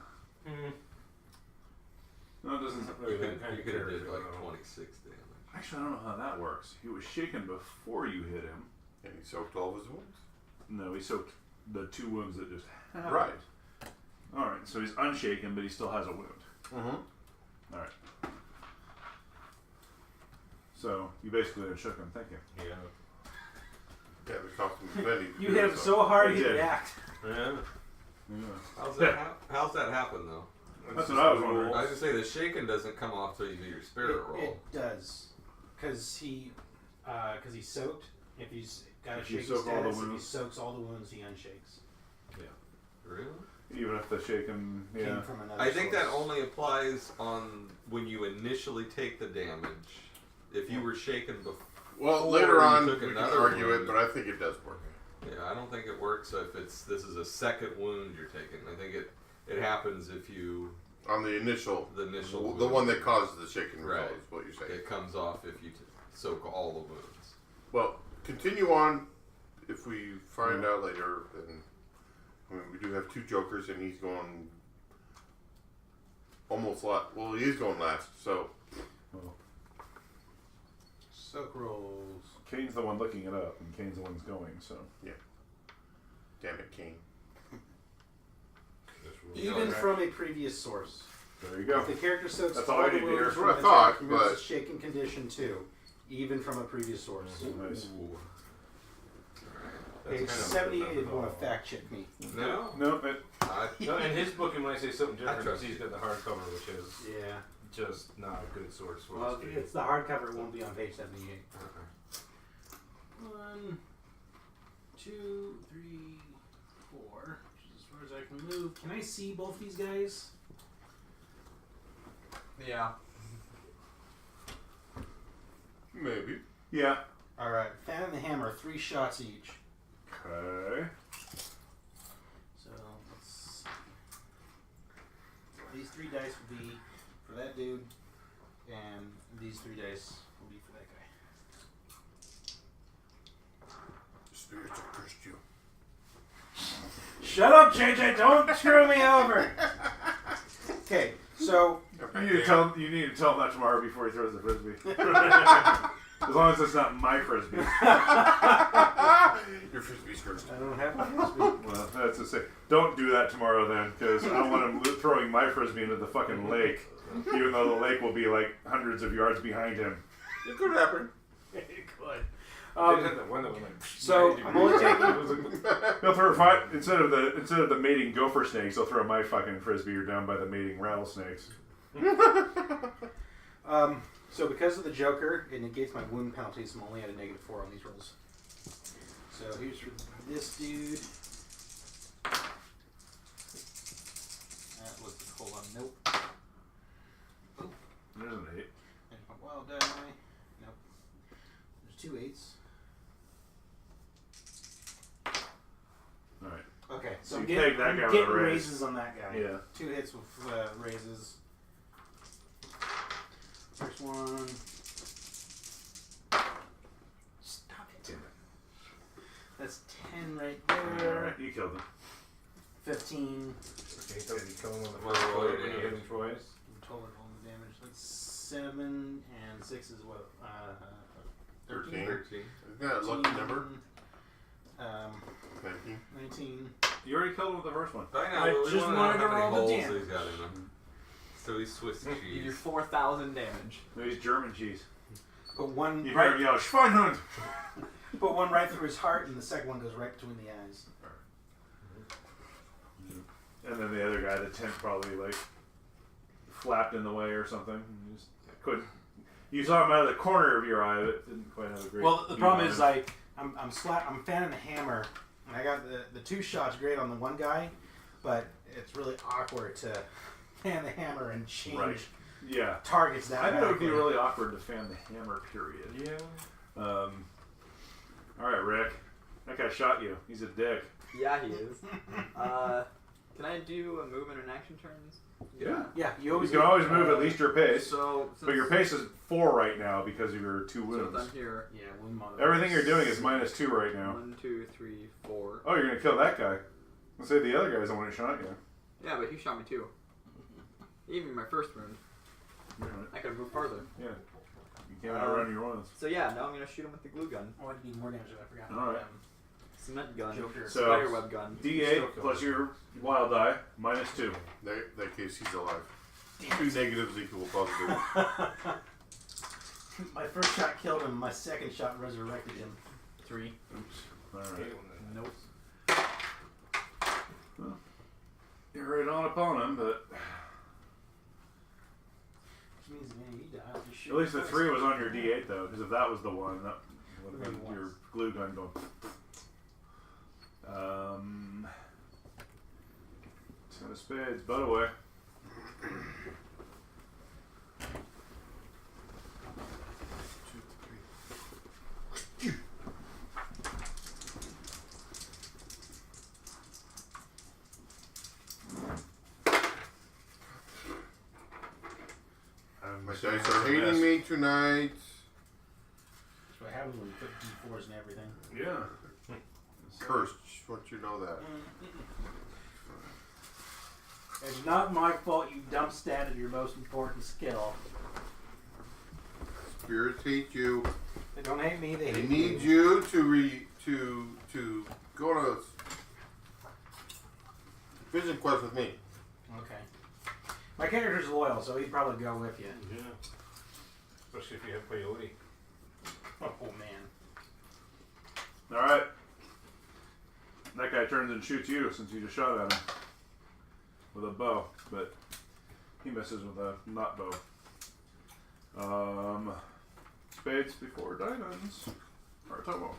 No, it doesn't. You could Kinda have carries did it, like though. 26 damage. Actually, I don't know how that works. He was shaken before you hit him. And he soaked all of his wounds. No, he soaked the 2 wounds that just happened. Right. Alright, so he's unshaken, but he still has a wound. Mm-hmm. Alright. So, you basically shook him, thank you. Yeah. Yeah, the costume is ready. You hit him so hard He he did. react. Yeah. How's that happen though? That's what I was wondering. I was gonna say the shaken doesn't come off till you do your spirit roll. It does, because he soaked. If he's got a If you shaking soak all the status, if he wounds. soaks all the wounds, he unshakes. Really? Even if the shaken, Came yeah. from another I think that source. only applies on when you initially take the damage. If you were shaken before. Well, Or later you on, we took can another argue wound. it, but I think it does work. Yeah, I don't think it works if this is a second wound you're taking. I think it happens if you On the initial, the initial the wound, one that causes the shaking Right. result is what you're saying. it comes off if you soak all the wounds. Well, continue on. If we find out later, then I mean, we do have 2 jokers, and he's going almost last. Well, he is going last. So Soak rolls. Kane's the one looking it up, and Kane's the one who's going, so. damn it, King. Even from a previous source. There you go. If the character soaks That's all all I the need to hear. wounds That's what from I an thought, attack, removes but- the shaken condition too, even from a previous source. Nice. Page 78 if you want to fact check me. No, No, but No, in his book, he might say something different trust because he's got the hardcover, which is Yeah. just not a good source for Well, us. if it's the hardcover, it won't be on page 78. 1, 2, 3, 4. Which is as far as I can move. Can I see both these guys? Yeah. Maybe. yeah. Alright, Fan and the Hammer, 3 shots each. Okay. So, let's see. These 3 dice will be for that dude, and these 3 dice will be for that guy. Spirits have cursed you. Shut up, JJ! Don't screw me over! Okay, so You need to tell him that tomorrow before he throws the frisbee. As long as it's not my frisbee. Your frisbee's cursed. I don't have my frisbee. Well, that's to say. Don't do that tomorrow then, because I don't want him throwing my frisbee into the fucking lake, even though the lake will be like hundreds of yards behind him. It could happen. It could. That one that went like So 90 I'm only degrees. taking. They'll throw instead of the mating gopher snakes, they'll throw my fucking frisbee or down by the mating rattlesnakes. So because of the Joker, it negates my wound penalties. I'm only at a -4 on these rolls. So here's for this dude. Hold on, nope. There's an 8. And a wild die. Nope. There's 2 8s. All right. Okay, so You I'm peg getting, that I'm guy with getting a raise. raises on that guy. Yeah. 2 hits with raises. First one. Stop it. That's 10 right All there. right. You killed him. 15. Okay, so you kill him on the Well, first roll one, your and you hit him damage. twice. Total all the damage. That's 7 and 6 is what? 13. 13. Isn't that a lucky number? 19. 19. You already killed him with the first one. I know. I we just wanna know wanted how to many roll the holes damage. he's got in him. So he's Swiss You do cheese. 4,000 damage. No, he's German cheese. Put one You hear right, him yell, Schweinhund! put one right through his heart, and the second one goes right between the eyes. And then the other guy, the tent probably like flapped in the way or something. You just couldn't. You saw him out of the corner of your eye, but didn't quite have a great. Well, the view problem on is him. like I'm fanning the hammer, and I got the 2 shots great on the one guy, but it's really awkward to fan the hammer and change Right. Yeah. targets that. I think it would be rapidly. really awkward to fan the hammer. Period. Yeah. All right, Rick. That guy shot you. He's a dick. Yeah, he is. Can I do a movement and action turns? Yeah. Yeah, you You always can always move at least your pace. So, since, But your pace is 4 right now because of your 2 so wounds. I'm here. Yeah, wound modifier. Everything you're doing is -2 right now. 1, 2, 3, 4. Oh, you're gonna kill that guy. Let's say the other guy's the one who shot you. Yeah, but he shot me too. Even my first wound. Alright. I could have moved farther. Yeah. You can't outrun your wounds. So yeah, now I'm gonna shoot him with the glue gun, Oh, I need more damage. I forgot. All right. cement gun, Joker. So- spider web gun. D8 plus your wild die, -2. That case, he's alive. 2 negatives equal positive. My first shot killed him. My second shot resurrected him. 3. Oops. Alright. Nope. You're right on upon him, but Which means man, you die. You shoot at least the twice. 3 was on your D8 though, because if that was the one, that would have Maybe been your once. glue gun going. 10 of spades, butt away. My dice are hating me tonight. That's what happens when you put D4s and everything. Yeah. Cursed. Just want you to know that. It's not my fault you dump statted your most important skill. Spirits hate you. They don't hate me, they They hate need you to go on a vision quest with me. Okay. My character's loyal, so he'd probably go with you. Yeah. Especially if you have peyote. Oh man. Alright. That guy turns and shoots you since you just shot at him. With a bow, but he misses with a not bow. Spades before diamonds. Artomo.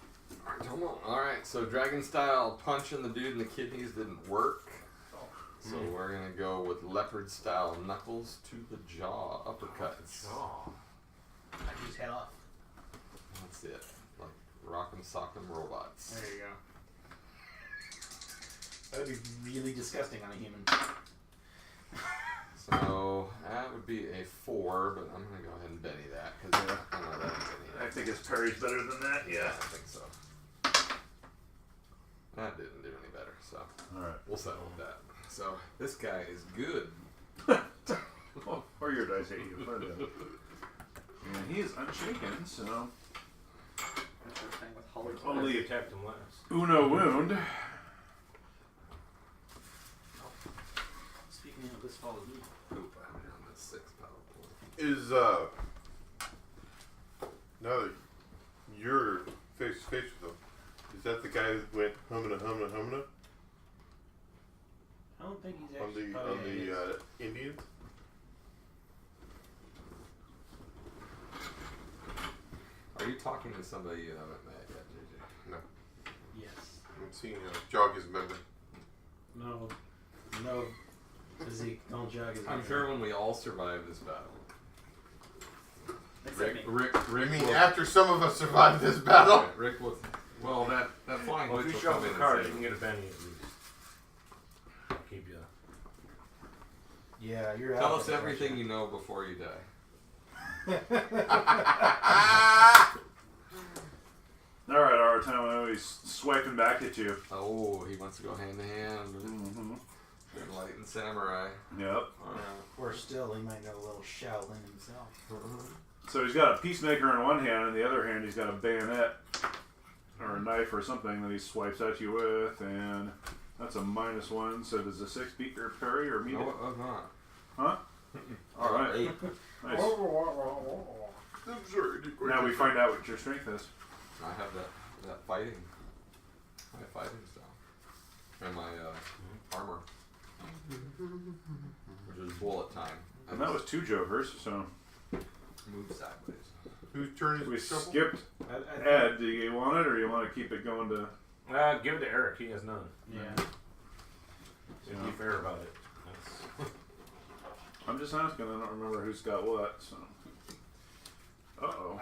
Alright, so dragon style punching the dude in the kidneys didn't work. So we're gonna go with leopard style knuckles to the jaw uppercuts. Oh. I just head off. That's it. Like rock'em sock'em robots. There you go. That would be really disgusting on a human. So that would be a 4, but I'm gonna go ahead and Benny that because I know that is any. I think his parry's better than that, Yeah, I think so. That didn't do any better, so Alright. we'll settle with that. So this guy is good. Oh, or your dice hate you. One of them. And he is unshaken, so only Attacked him last. Uno wound. Speaking of, this follows me. Oop, I'm down to 6 power point. Is now that you're face to face with him, is that the guy that went humana humana humana I don't think he's on actually. the Indians? Are you talking to somebody you haven't met yet, JJ? No, Yes. I'm seeing jog his memory. No. No. Physique. Don't jog his I'm memory. sure when we all survive this battle. Except me. I Rick mean, will, after some of us survived this battle. Rick will, well, that flying Well, if witch you will shuffle come the in and card, say, you can get a Benny at least. Keep you. Yeah, you're out. tell of us the everything question. you know before you die. Alright, Artomo, he's swiping back at you. Oh, he wants to go hand to hand. Mm-hmm. Enlightened samurai. Yep. Or still, he might know a little Shaolin himself. So he's got a peacemaker in one hand, and the other hand he's got a bayonet or a knife or something that he swipes at you with, and that's a -1. So does a 6 beat your parry or meet No, it? it was not. Huh? All right. 8. Nice. I'm sorry. Now we find out what your strength is. I have that fighting. My fighting style. And my armor. Which is bullet time. And that was 2 jokers, so Move sideways. Whose turn is we it? Shuffle? skipped Ed. Do you want it, or you want to keep it going to? Give it to Eric. He has none. Yeah. So be fair about it. That's... I'm just asking. I don't remember who's got what. So. Uh-oh.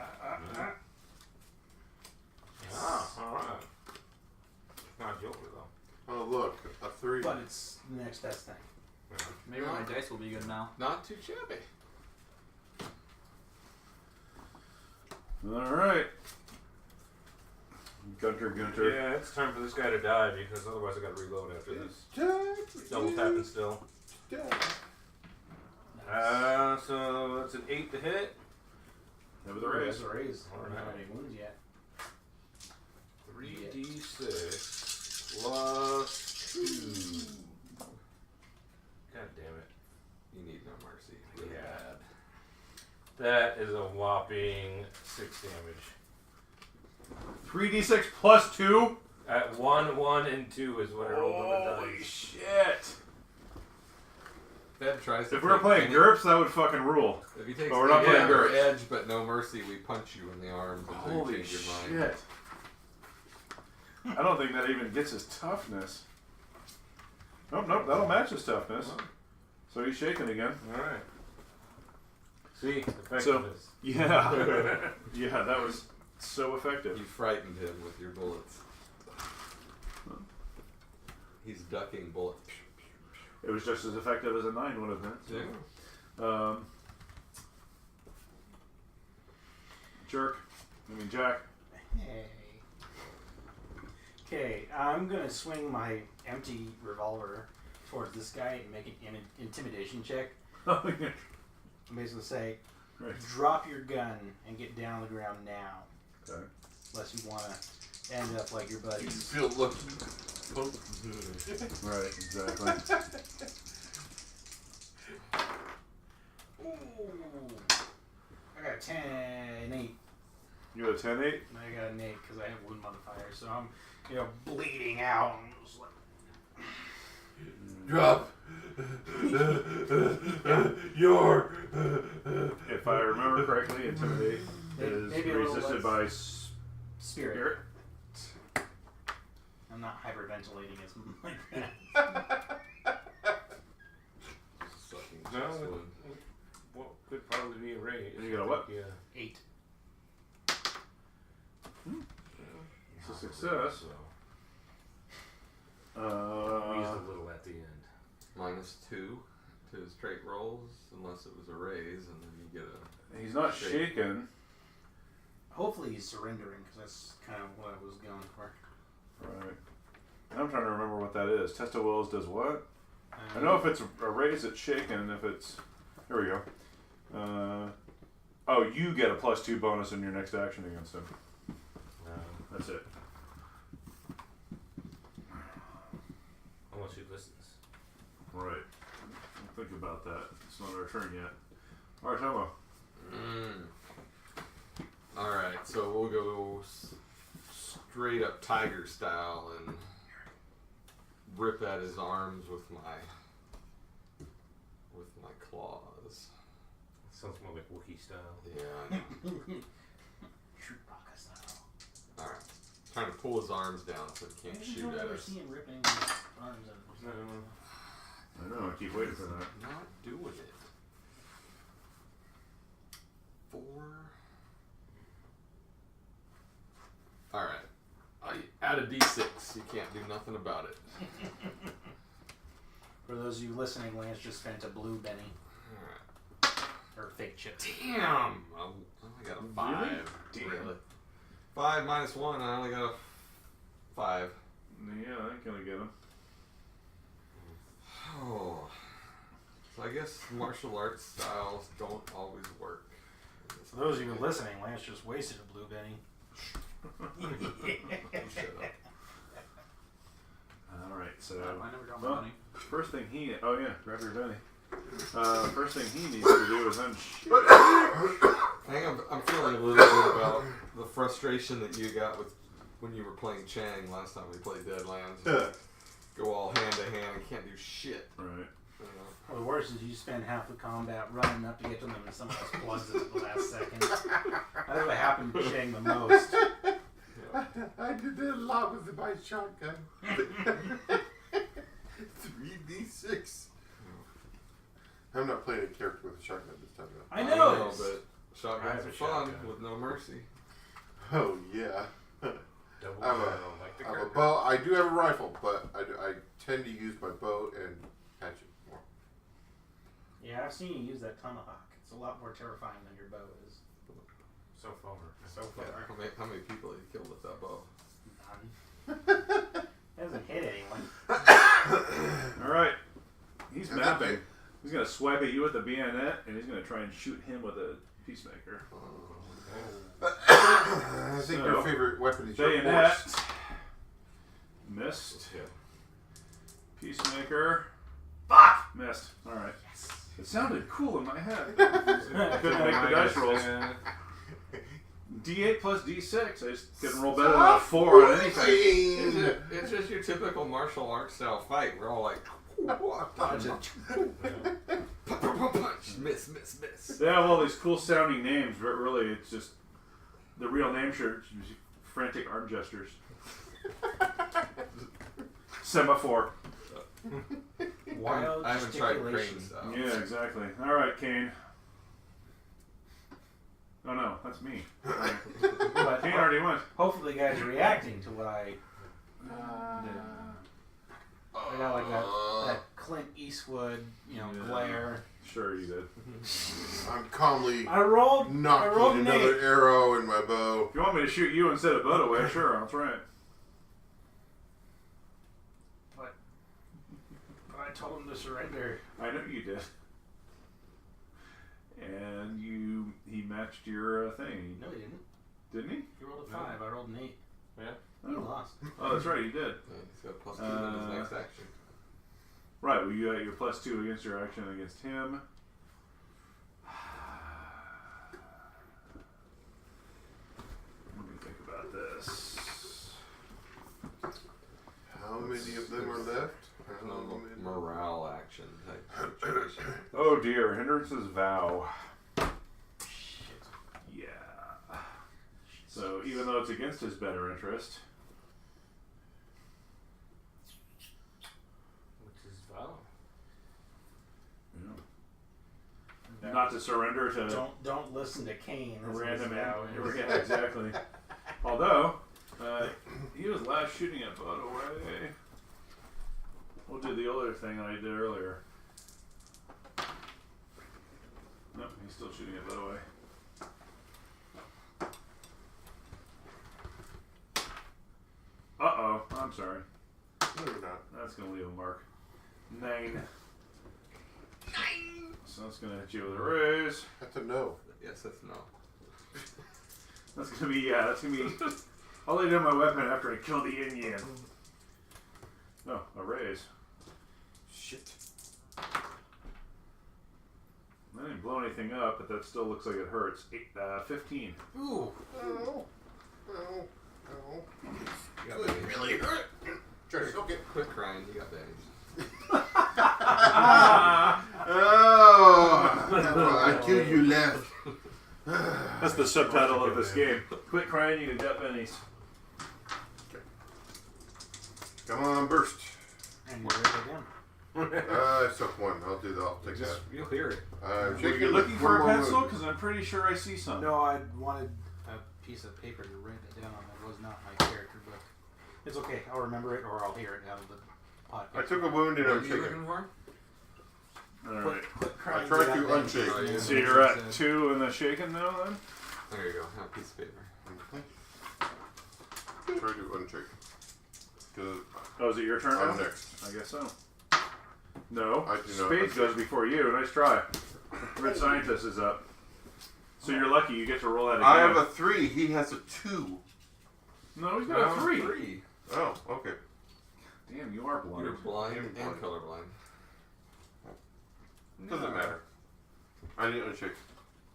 All right. Not Joker though. Oh, look. A 3. But it's the next best thing. Maybe my dice will be good now. Not too shabby. All right. Gunter. Yeah, it's time for this guy to die because otherwise I got to reload after this. Double tapping still. So that's an 8 to hit. That was a raise. A raise. All I don't have right. any wounds yet. 3d6 plus 2. God damn it. You need no mercy. Yeah. That is a whopping 6 damage. 3d6 plus 2. At 1, 1, and 2 is what I rolled on the Holy dice. shit! Fed tries to If we were take playing any- GURPS, that would fucking rule. If he takes But we're not any playing your GURPS. edge but no mercy, we punch you in the arms until Holy you change your mind. shit! I don't think that even gets his toughness. Nope, that'll match his toughness. So he's shaking again. Alright. See, effectiveness. Yeah. Yeah, that was so effective. You frightened him with your bullets. He's ducking bullets. It was just as effective as a 9 would have been. Yeah. Jack. Hey. Okay, I'm gonna swing my empty revolver towards this guy and make an intimidation check. Oh, yeah. I'm basically say, Right. drop your gun and get down on the ground now. Okay. Unless you want to end up like your You buddies. feel lucky. Right, exactly. Ooh. I got a 10 and 8. You got a 10-8? I got an 8 because I have wound modifier, so I'm, bleeding out. I'm just like, Drop. Your. If I remember correctly, Intimidate is Maybe a little resisted less. by Spirit. I'm not hyperventilating as much. Sucking No, chest wound. what could probably be a raise. You got a what? Yeah. 8. It's a success. So, Uh, wheezed a little at the end. -2 to his trait rolls, unless it was a raise, and then you get a. he's not Shake. shaken. Hopefully he's surrendering because that's kind of what I was going for. Right. I'm trying to remember what that is. Test of Wills does what? I know if it's a raise, it's shaken. If it's... Here we go. Oh, you get a +2 bonus in your next action against him. That's it. Unless he listens. Right. Think about that. It's not our turn yet. Alright, Tomo. Alright, so we'll go straight up tiger style and rip at his arms with my claws. Sounds more like Wookiee style. Yeah, I know. Chewbacca style. Alright. Trying to pull his arms down so he can't I shoot don't at ever us. see him ripping his arms out. I know, I keep waiting for that. Not doing it. 4. Alright. I add a d6. You can't do nothing about it. For those of you listening, Lance just spent a blue Benny. Alright. Or fake chip. Damn! I only got a 5. Really? Damn. Really? 5 minus 1, I only got a 5. Yeah, I ain't gonna get him. Oh. So I guess martial arts styles don't always work. For those of you listening, Lance just wasted a blue Benny. Shut up. Alright, so... I never got my Well, money. first thing he... Oh yeah, grab your Benny. First thing he needs to do is unshield. I think I'm feeling a little bit about the frustration that you got with when you were playing Chang last time we played Deadlands. Go all hand to hand and can't do shit. Right. You know? Well, the worst is you spend half the combat running up to get to them and someone else plugs it at the last second. That's what happened to Shang the most. I did that a lot with my shotgun. 3d6. I'm not playing a character with a shotgun this time. I know. But shotguns are fun with no mercy. Oh yeah. Double I'm barrel, like the I have a Kirk. bow. I do have a rifle, but I tend to use my bow and hatchet more. Yeah, I've seen you use that tomahawk. It's a lot more terrifying than your bow is. So far. So far. Yeah, how many people have you killed with that bow? None. It hasn't hit anyone. Alright. He's And mapping. that He's going to swipe at you with a bayonet, and he's going to try and shoot him with a peacemaker. I think So, your favorite weapon is your Bayonet. horse. Missed. Yeah. Peacemaker. Fuck! Missed. Alright. It sounded cool in my head. Couldn't make the dice rolls. D8 plus D6. I just couldn't roll better than a 4 on anything. It's just your typical martial arts style fight. We're all like, dodge it. Punch, miss. They have all these cool sounding names, but really it's just the real name shirt. Frantic arm gestures. Semaphore. Wild I haven't tried crane gesticulation. style. Yeah, exactly. Alright, Kane. Oh no, that's me. But Kane already went. hopefully the guy's reacting to what I did. I got like that Clint Eastwood, Yeah. glare. Sure you did. I'm calmly I rolled knocking an another 8. arrow in my bow. If you want me to shoot you instead of Bud away, sure, I'll try it. But I told him to surrender. I know you did. And he matched your thing, No, he didn't. didn't he? He rolled a 5. I rolled an 8. Yeah. He lost. Oh, that's right, you did. Yeah, he's got plus 2 in his next action. Right, well, you got your +2 against your action against him. Let me think about this. How many of them are left? There's How no many? morale action type situation. Oh dear, hindrances vow. Shit. Yeah. So even though it's against his better interest, Which is valid. not to surrender to Don't listen to Kane. a That's what random his vow is. Yeah, exactly. Although, he was last shooting at Bud away. We'll do the other thing I did earlier. Nope, he's still shooting at Bud away. Uh-oh, I'm sorry. No, you're not. That's going to leave a mark. 9. So that's going to hit you with a raise. That's a no. Yes, that's no. That's going to be, yeah, that's going to be... I'll lay down my weapon after I kill the yin yang. No, a raise. Shit. I didn't blow anything up, but that still looks like it hurts. 15. Ooh. Oh. Oh. Oh. You got Good. bandages. Really hurt. Try to soak it. Quit crying, you got bandages. Oh. I killed you left. That's the subtitle of this game. Quit crying, you got bennies. Come on, burst. And you're right again. I took one. I'll do that. I'll take that. You'll hear it. I'm Were shaking you with looking one for a more pencil? move. Because I'm pretty sure I see some. No, I wanted a piece of paper to write it down on. That was not my character book. It's okay. I'll remember it, or I'll hear it out of the podcast. I took a wound and What I'm are you shaking. looking for? Alright. Quit crying, I tried get to out there. unshake. Oh, yeah. So you're at 2 in the shaken now, then? There you go. Have a piece of paper. Try to unshake. Because Oh, is it your turn now? I'm next. I guess so. No. I do not Spades unshake. goes before you. Nice try. Red Scientist is up. So you're lucky you get to roll that again. I have a 3. He has a 2. No, he's got a 3. 3. Oh, okay. Damn, you are blind. You're blind I'm and blind. colorblind. Doesn't matter. I need to unshake.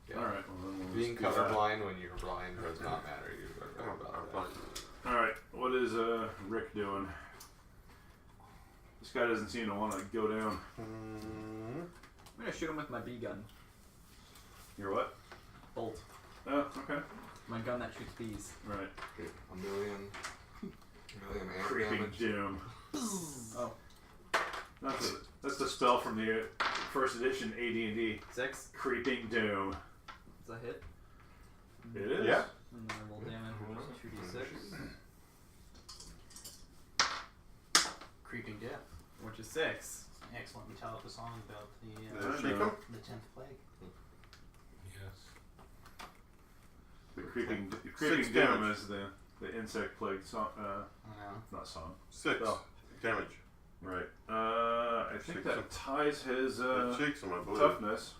Yeah. All right. Well, then we'll Being just do that. colorblind when you're blind does not matter. You are right about that. All right. What is Rick doing? This guy doesn't seem to want to go down. I'm gonna shoot him with my B gun. Your what? Bolt. Oh, okay. My gun that shoots bees. Right. A million amp Creeping damage. doom. Oh. That's the spell from the first edition AD&D. 6. Creeping doom. Is that hit? It is. Yeah. And then I roll damage, which is 2d6. Creeping death. Which is 6. Excellent. You tell us a song about the Shake 'em? the 10th plague. Yes. The creeping Six doom damage. is the insect plague song. Not song. 6 Oh. damage. Right. I think Six that of- ties his It shakes him, I believe. toughness.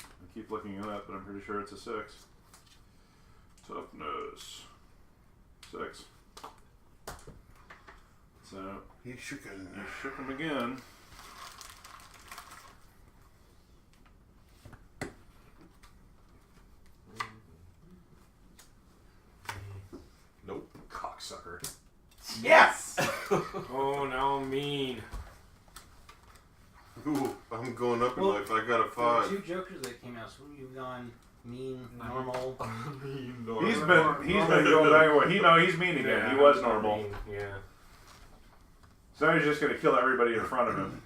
I keep looking it up, but I'm pretty sure it's a 6. Toughness. 6. So He shook it. you shook him again. Nope. Cocksucker. Yes! Oh, now I'm mean. Ooh, I'm going up in Well, life. I got a There were 5. 2 jokers that came out, so you've gone mean, normal. He's been going back. He's mean again. He was normal. Mean, yeah. So now he's just gonna kill everybody in front of him.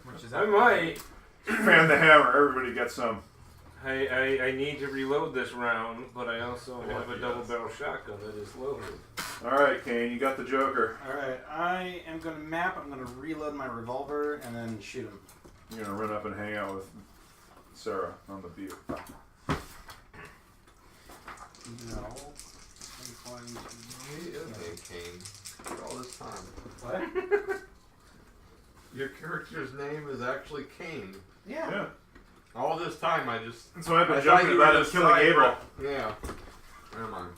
Which is I might. Fan the hammer. Everybody gets some. I need to reload this round, but I also Oh, have a yes. double barrel shotgun that is loaded. All right, Kane. You got the Joker. Alright, I am going to map. I'm going to reload my revolver and then shoot him. You're gonna run up and hang out with Sarah on the view. No. He is named Kane for all this time. What? Your character's name is actually Kane. Yeah. Yeah. All this time, I just. That's why I've been I thought joking you were about the him killing side- Gabriel. Yeah. Never mind.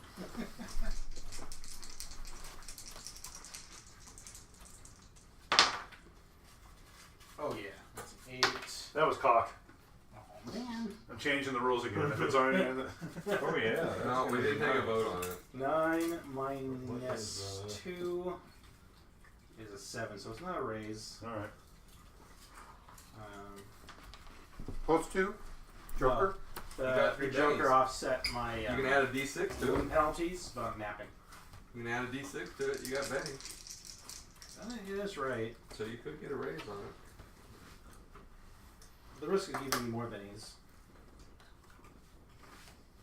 Oh, yeah. That's 8. That was cocked. Oh, man. I'm changing the rules again. If it's already in the... Oh yeah. No, we didn't take a vote on it. 9 What minus is, 2 is a 7, so it's not a raise. All right. Plus 2? Joker? The, got the 3 Joker days. offset my You can add a D6 to it. wound penalties, but I'm mapping. You can add a D6 to it. You got Benny. I think it is right. So you could get a raise on it. The risk of giving me more bennies.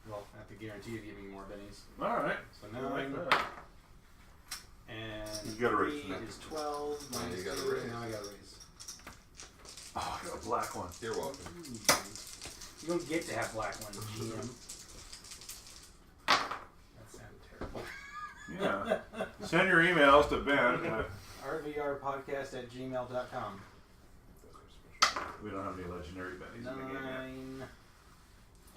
Well, I have to guarantee of giving me more bennies. All right. So I 9 like that. and You got a raise 3 now. is 12. Now Minus you got a 2, raise. Now I got a raise. Oh, I got a black one. You're welcome. You don't get to have black ones, GM. That sounded terrible. Yeah. Send your emails to Ben. rvrpodcast@gmail.com. We don't have any legendary bennies in the game yet. 9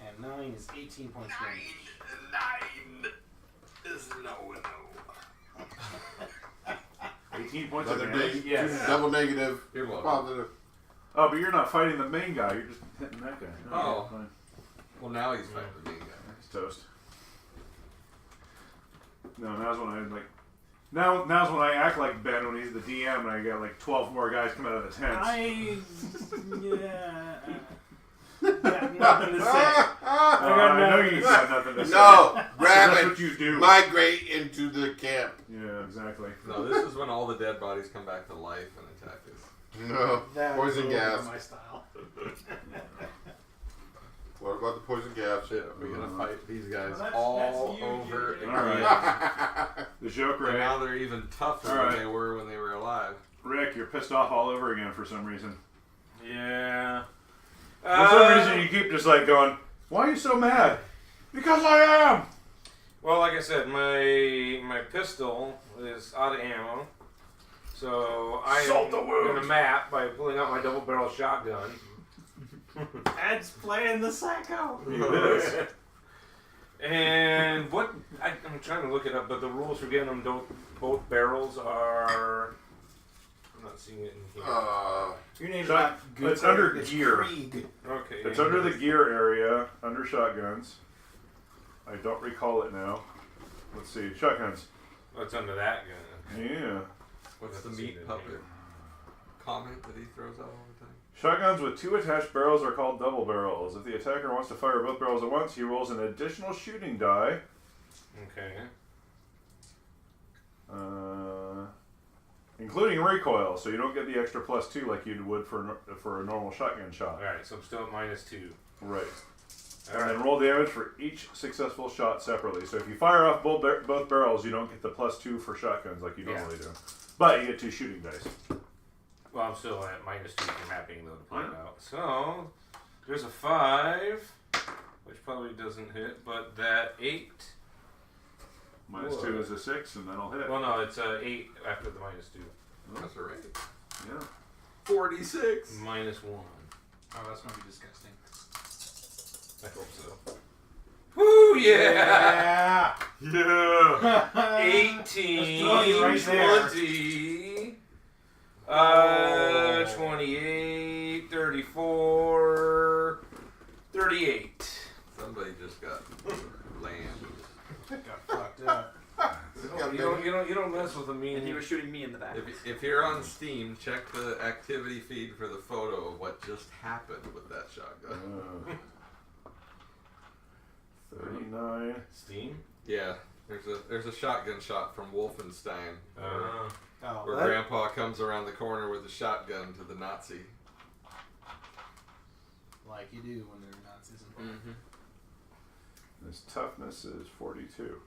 and 9 is 18 points damage. 9 is no. 18 points of Another damage. neg- Yes. Double negative. You're welcome. Positive. Oh, but you're not fighting the main guy. You're just hitting that guy. Oh. Fine. Well, now he's fighting the main guy. He's toast. No, now's when I like. Now's when I act like Ben when he's the DM and I got like 12 more guys come out of the tents. Nothing to say. I know you got nothing to say. No, That's rabbit. what you do. Migrate into the camp. Yeah, exactly. No, this is when all the dead bodies come back to life and attack us. No. That Poison was gas. my style. What about the poison gas? Shit, we're gonna fight these guys Well, all that's you, over Jimmy. again. Alright. The Joker, And now they're even tougher than Alright. they were when they were alive. Rick, you're pissed off all over again for some reason. Yeah. For some reason, you keep just like going, "Why are you so mad?" Because I am. Well, like I said, my pistol is out of ammo, so I Salt am the wound. going to map by pulling out my double barrel shotgun. Ed's playing the psycho. And what I'm trying to look it up, but the rules for getting them both barrels are. I'm not seeing it in here. Your name's Shot- not Gunther, it's under it's gear. Krieg. Okay. It's under the gear area, under shotguns. I don't recall it now. Let's see. Shotguns. What's under that gun? Yeah. What's the Let's meat see the puppet name. comment that he throws out all the time? Shotguns with 2 attached barrels are called double barrels. If the attacker wants to fire both barrels at once, he rolls an additional shooting die. Okay. Including recoil, so you don't get the extra +2 like you would for a normal shotgun shot. Alright, so I'm still at -2. Right. And Alright. then roll damage for each successful shot separately. So if you fire off both barrels, you don't get the +2 for shotguns like you normally do. But you get 2 shooting dice. Well, I'm still at -2 for mapping though to play it out. So there's a 5, which probably doesn't hit, but that 8. -2 is a 6, and that'll hit. Well, no, it's a 8 after the -2. That's alright. Yeah. 46. -1. Oh, that's gonna be disgusting. I hope so. Woo! Yeah! Yeah. 18, That's 20 right there. 20, 28, 34, 38. Somebody just got land. Got fucked up. You don't mess with a mean. And he was shooting me in the back. If you're on Steam, check the activity feed for the photo of what just happened with that shotgun. 39. Steam. Yeah, there's a shotgun shot from Wolfenstein Oh, where that- Grandpa comes around the corner with a shotgun to the Nazi. like you do when they're Nazis. Mm-hmm. His toughness is 42.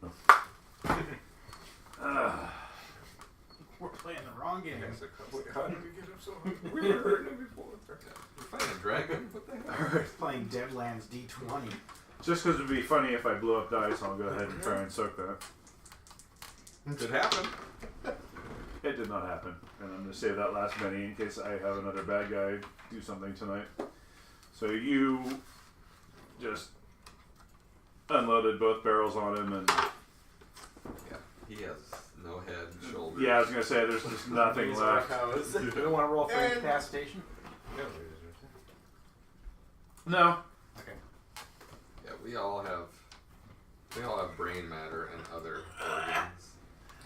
We're playing the wrong game. How did we get up so high? We were hurting him before. We're fighting a dragon. What the hell? We're playing Deadlands D20. Just because it'd be funny if I blew up dice, I'll go ahead and try and soak that. It happened. It did not happen. And I'm going to save that last penny in case I have another bad guy do something tonight. So you just unloaded both barrels on him, and Yeah, he has no head and shoulders. yeah, I was going to say there's just nothing left. You don't want to roll for incapacitation? No. Yeah, we all have brain matter and other organs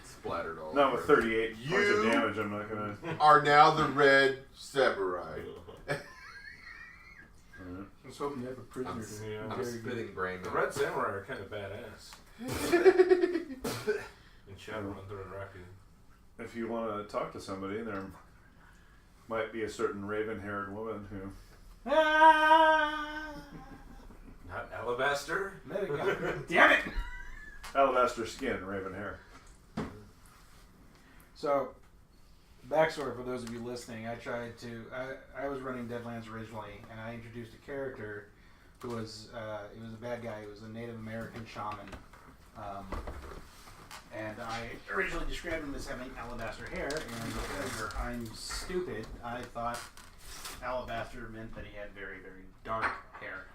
splattered all Not over. with 38 points of You- damage, I'm not going to... Are now the Red Samurai. I was hoping you have a prisoner. I'm spitting brain The matter. Red Samurai are kind of badass. And Shadowrun through a raccoon. If you want to talk to somebody, there might be a certain raven-haired woman who... Not Alabaster. There we go. Damn it! Alabaster skin, raven hair. So, backstory for those of you listening, I was running Deadlands originally, and I introduced a character who was, he was a bad guy, he was a Native American shaman. And I originally described him as having alabaster hair, and because I'm stupid, I thought alabaster meant that he had very, very dark hair.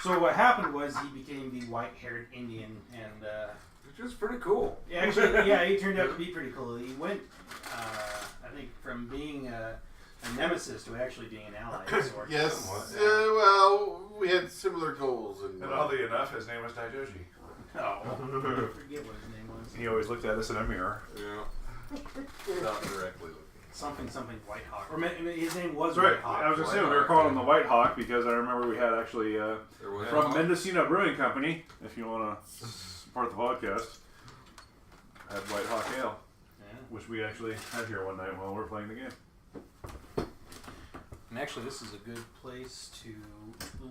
So what happened was he became the white-haired Indian, and Which is pretty cool. actually, yeah, he turned out to be pretty cool. He went, I think, from being a nemesis to actually being an ally of sorts. Yes. Somewhat, Well, we had similar goals. And oddly enough, his name was Daijoji. Oh, I forget what his name was. He always looked at us in a mirror. Yeah. Without directly looking. Something White Hawk. Or his name was That's right. White Hawk. I was going to say, we White were Hawk, calling him yeah. the White Hawk because I remember we had actually, There was from one- Mendocino Brewing Company, if you want to support the podcast, had White Hawk Ale, Yeah. which we actually had here one night while we were playing the game. And actually, this is a good place to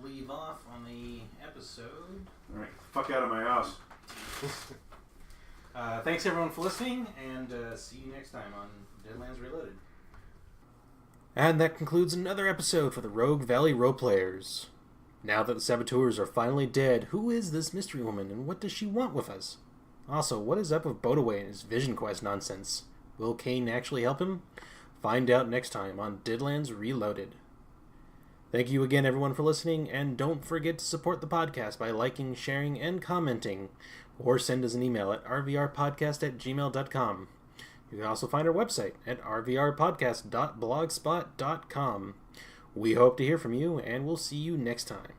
leave off on the episode. Alright, fuck out of my house. Thanks everyone for listening, and see you next time on Deadlands Reloaded. And that concludes another episode for the Rogue Valley Roleplayers. Now that the saboteurs are finally dead, who is this mystery woman, and what does she want with us? Also, what is up with Bodaway and his Vision Quest nonsense? Will Kane actually help him? Find out next time on Deadlands Reloaded. Thank you again, everyone, for listening, and don't forget to support the podcast by liking, sharing, and commenting, or send us an email at rvrpodcast@gmail.com. You can also find our website at rvrpodcast.blogspot.com. We hope to hear from you, and we'll see you next time.